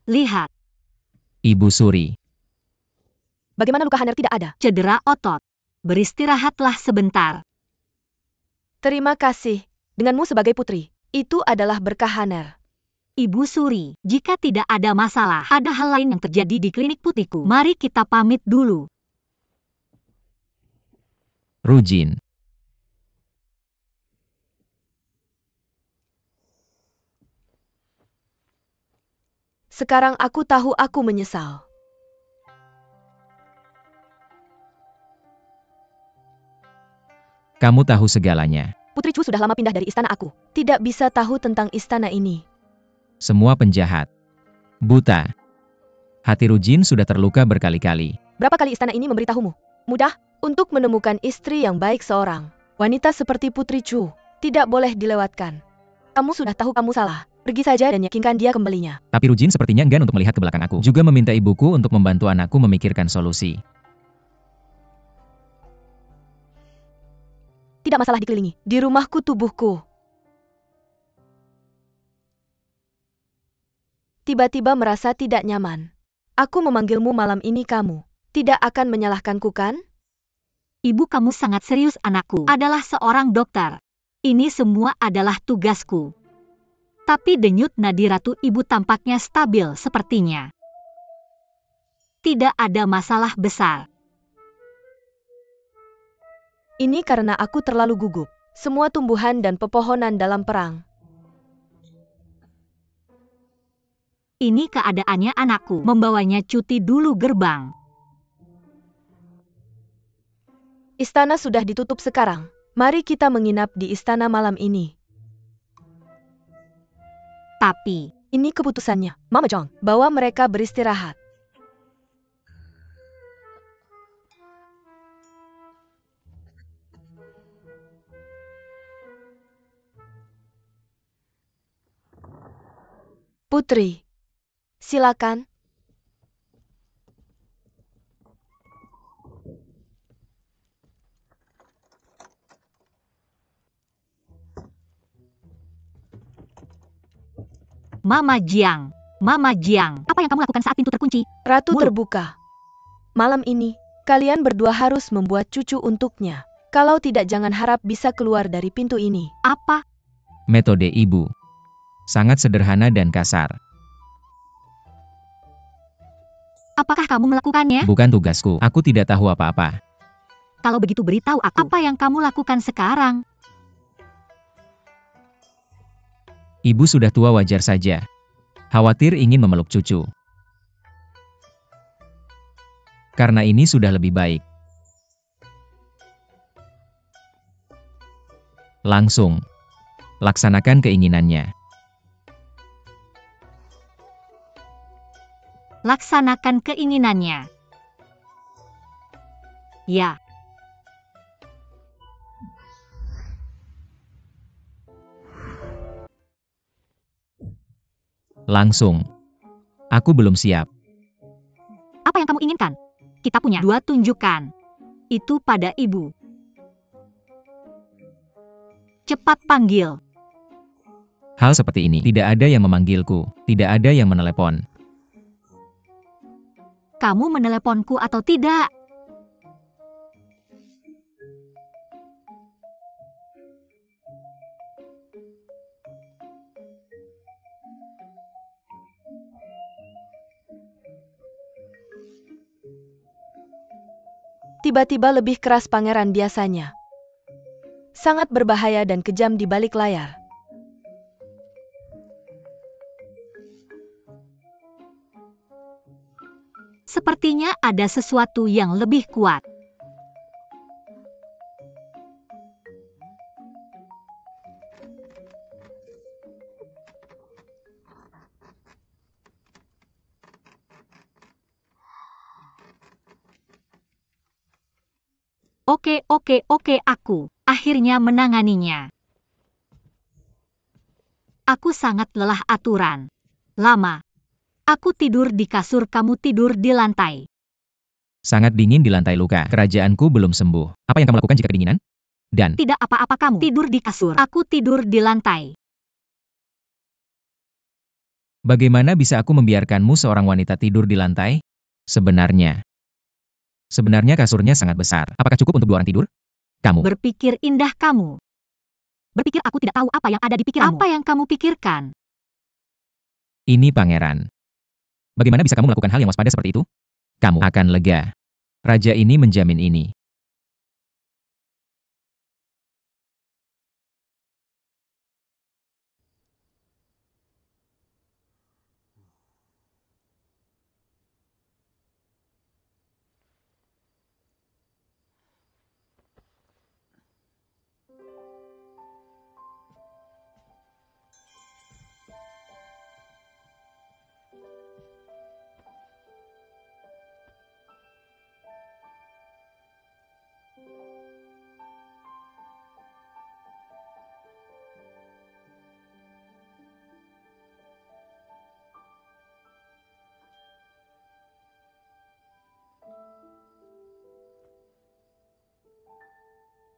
Lihat. Ibu Suri. Bagaimana luka Haner tidak ada? Cedera otot. Beristirahatlah sebentar. Terima kasih. Denganmu sebagai putri, itu adalah berkah Haner. Ibu Suri, jika tidak ada masalah, ada hal lain yang terjadi di klinik putihku. Mari kita pamit dulu. Rujin. Sekarang aku tahu aku menyesal. Kamu tahu segalanya. Putri Chu sudah lama pindah dari istana aku. Tidak bisa tahu tentang istana ini. Semua penjahat. Buta. Hati Rujin sudah terluka berkali-kali. Berapa kali istana ini memberitahumu? Mudah untuk menemukan istri yang baik seorang wanita seperti Putri Chu. Tidak boleh dilewatkan. Kamu sudah tahu kamu salah. Pergi saja dan yakinkan dia kembalinya. Tapi Rujin sepertinya enggan untuk melihat ke belakang aku. Juga meminta ibuku untuk membantu anakku memikirkan solusi. Tidak masalah dikelilingi. Di rumahku tubuhku. tiba-tiba merasa tidak nyaman. Aku memanggilmu malam ini kamu tidak akan menyalahkanku kan? Ibu kamu sangat serius anakku adalah seorang dokter. Ini semua adalah tugasku. Tapi denyut nadi ratu ibu tampaknya stabil sepertinya. Tidak ada masalah besar. Ini karena aku terlalu gugup. Semua tumbuhan dan pepohonan dalam perang. Ini keadaannya anakku. Membawanya cuti dulu gerbang. Istana sudah ditutup sekarang. Mari kita menginap di istana malam ini. Tapi, ini keputusannya, Mama John. Bawa mereka beristirahat. Putri, silakan. Mama Jiang, apa yang kamu lakukan saat pintu terkunci? Ratu Mulut. terbuka. Malam ini, kalian berdua harus membuat cucu untuknya. Kalau tidak, jangan harap bisa keluar dari pintu ini. Apa? Metode ibu. Sangat sederhana dan kasar. Apakah kamu melakukannya? Bukan tugasku, aku tidak tahu apa-apa. Kalau begitu beritahu aku, apa yang kamu lakukan sekarang? Ibu sudah tua, wajar saja. Khawatir ingin memeluk cucu. Karena ini sudah lebih baik. Langsung. Laksanakan keinginannya. Laksanakan keinginannya. Ya. Langsung. Aku belum siap. Apa yang kamu inginkan? Kita punya 2 tunjukkan. Itu pada ibu. Cepat panggil. Hal seperti ini, tidak ada yang memanggilku, tidak ada yang menelepon. Kamu meneleponku atau tidak? Tiba-tiba lebih keras pangeran biasanya. Sangat berbahaya dan kejam di balik layar. Sepertinya ada sesuatu yang lebih kuat. Oke, aku akhirnya menanganinya. Aku sangat lelah aturan. Lama. Aku tidur di kasur, kamu tidur di lantai. Sangat dingin di lantai luka. Kerajaanku belum sembuh. Apa yang kamu lakukan jika kedinginan? Dan Tidak apa-apa, kamu tidur di kasur. Aku tidur di lantai. bagaimana bisa aku membiarkanmu seorang wanita tidur di lantai? Sebenarnya kasurnya sangat besar. Apakah cukup untuk 2 orang tidur? Kamu. Berpikir indah kamu. Berpikir aku tidak tahu apa yang ada di pikiranmu. Apa yang kamu pikirkan? Ini pangeran. Bagaimana bisa kamu melakukan hal yang waspada seperti itu? Kamu akan lega. Raja ini menjamin ini.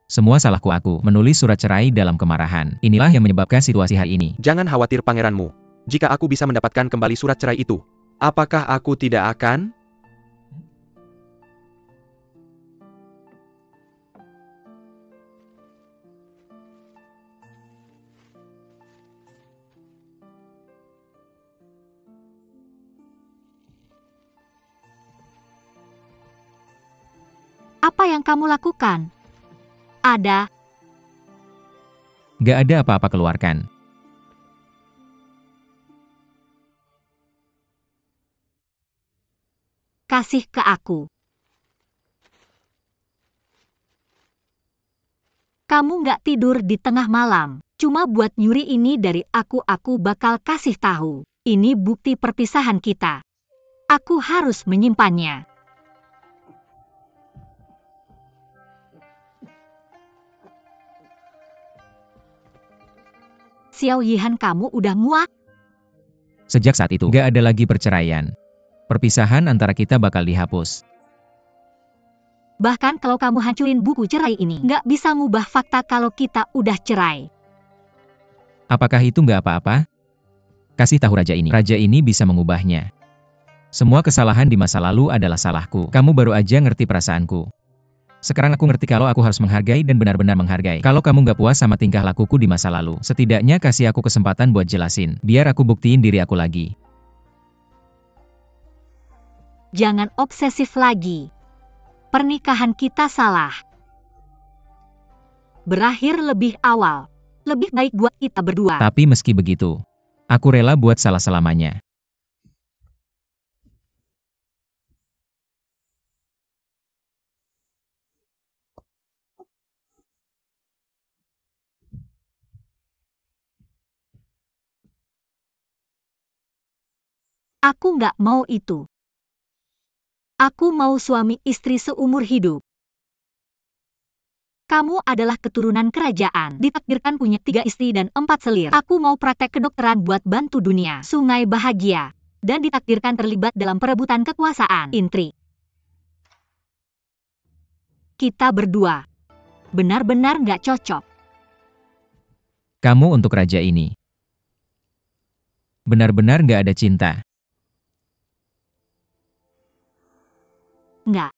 Semua salahku, aku menulis surat cerai dalam kemarahan. Inilah yang menyebabkan situasi hari ini. Jangan khawatir pangeranmu. Jika aku bisa mendapatkan kembali surat cerai itu, apakah aku tidak akan? Apa yang kamu lakukan? Ada. Gak ada apa-apa, keluarkan. Kasih ke aku. Kamu nggak tidur di tengah malam. Cuma buat nyuri ini dari aku bakal kasih tahu. Ini bukti perpisahan kita. Aku harus menyimpannya. Xiao Yihan, kamu udah muak? Sejak saat itu, gak ada lagi perceraian. Perpisahan antara kita bakal dihapus. Bahkan kalau kamu hancurin buku cerai ini, nggak bisa ngubah fakta kalau kita udah cerai. Apakah itu nggak apa-apa? Kasih tahu raja ini. Raja ini bisa mengubahnya. Semua kesalahan di masa lalu adalah salahku. Kamu baru aja ngerti perasaanku. Sekarang aku ngerti kalau aku harus menghargai dan benar-benar menghargai. Kalau kamu nggak puas sama tingkah lakuku di masa lalu, setidaknya kasih aku kesempatan buat jelasin. Biar aku buktiin diri aku lagi. Jangan obsesif lagi. Pernikahan kita salah. Berakhir lebih awal. Lebih baik buat kita berdua. Tapi meski begitu, aku rela buat salah selamanya. Aku nggak mau itu. Aku mau suami istri seumur hidup. Kamu adalah keturunan kerajaan, ditakdirkan punya 3 istri dan 4 selir. Aku mau praktek kedokteran buat bantu dunia, sungai bahagia, dan ditakdirkan terlibat dalam perebutan kekuasaan, intrik. Kita berdua benar-benar nggak cocok. Kamu untuk raja ini benar-benar nggak ada cinta. Nggak.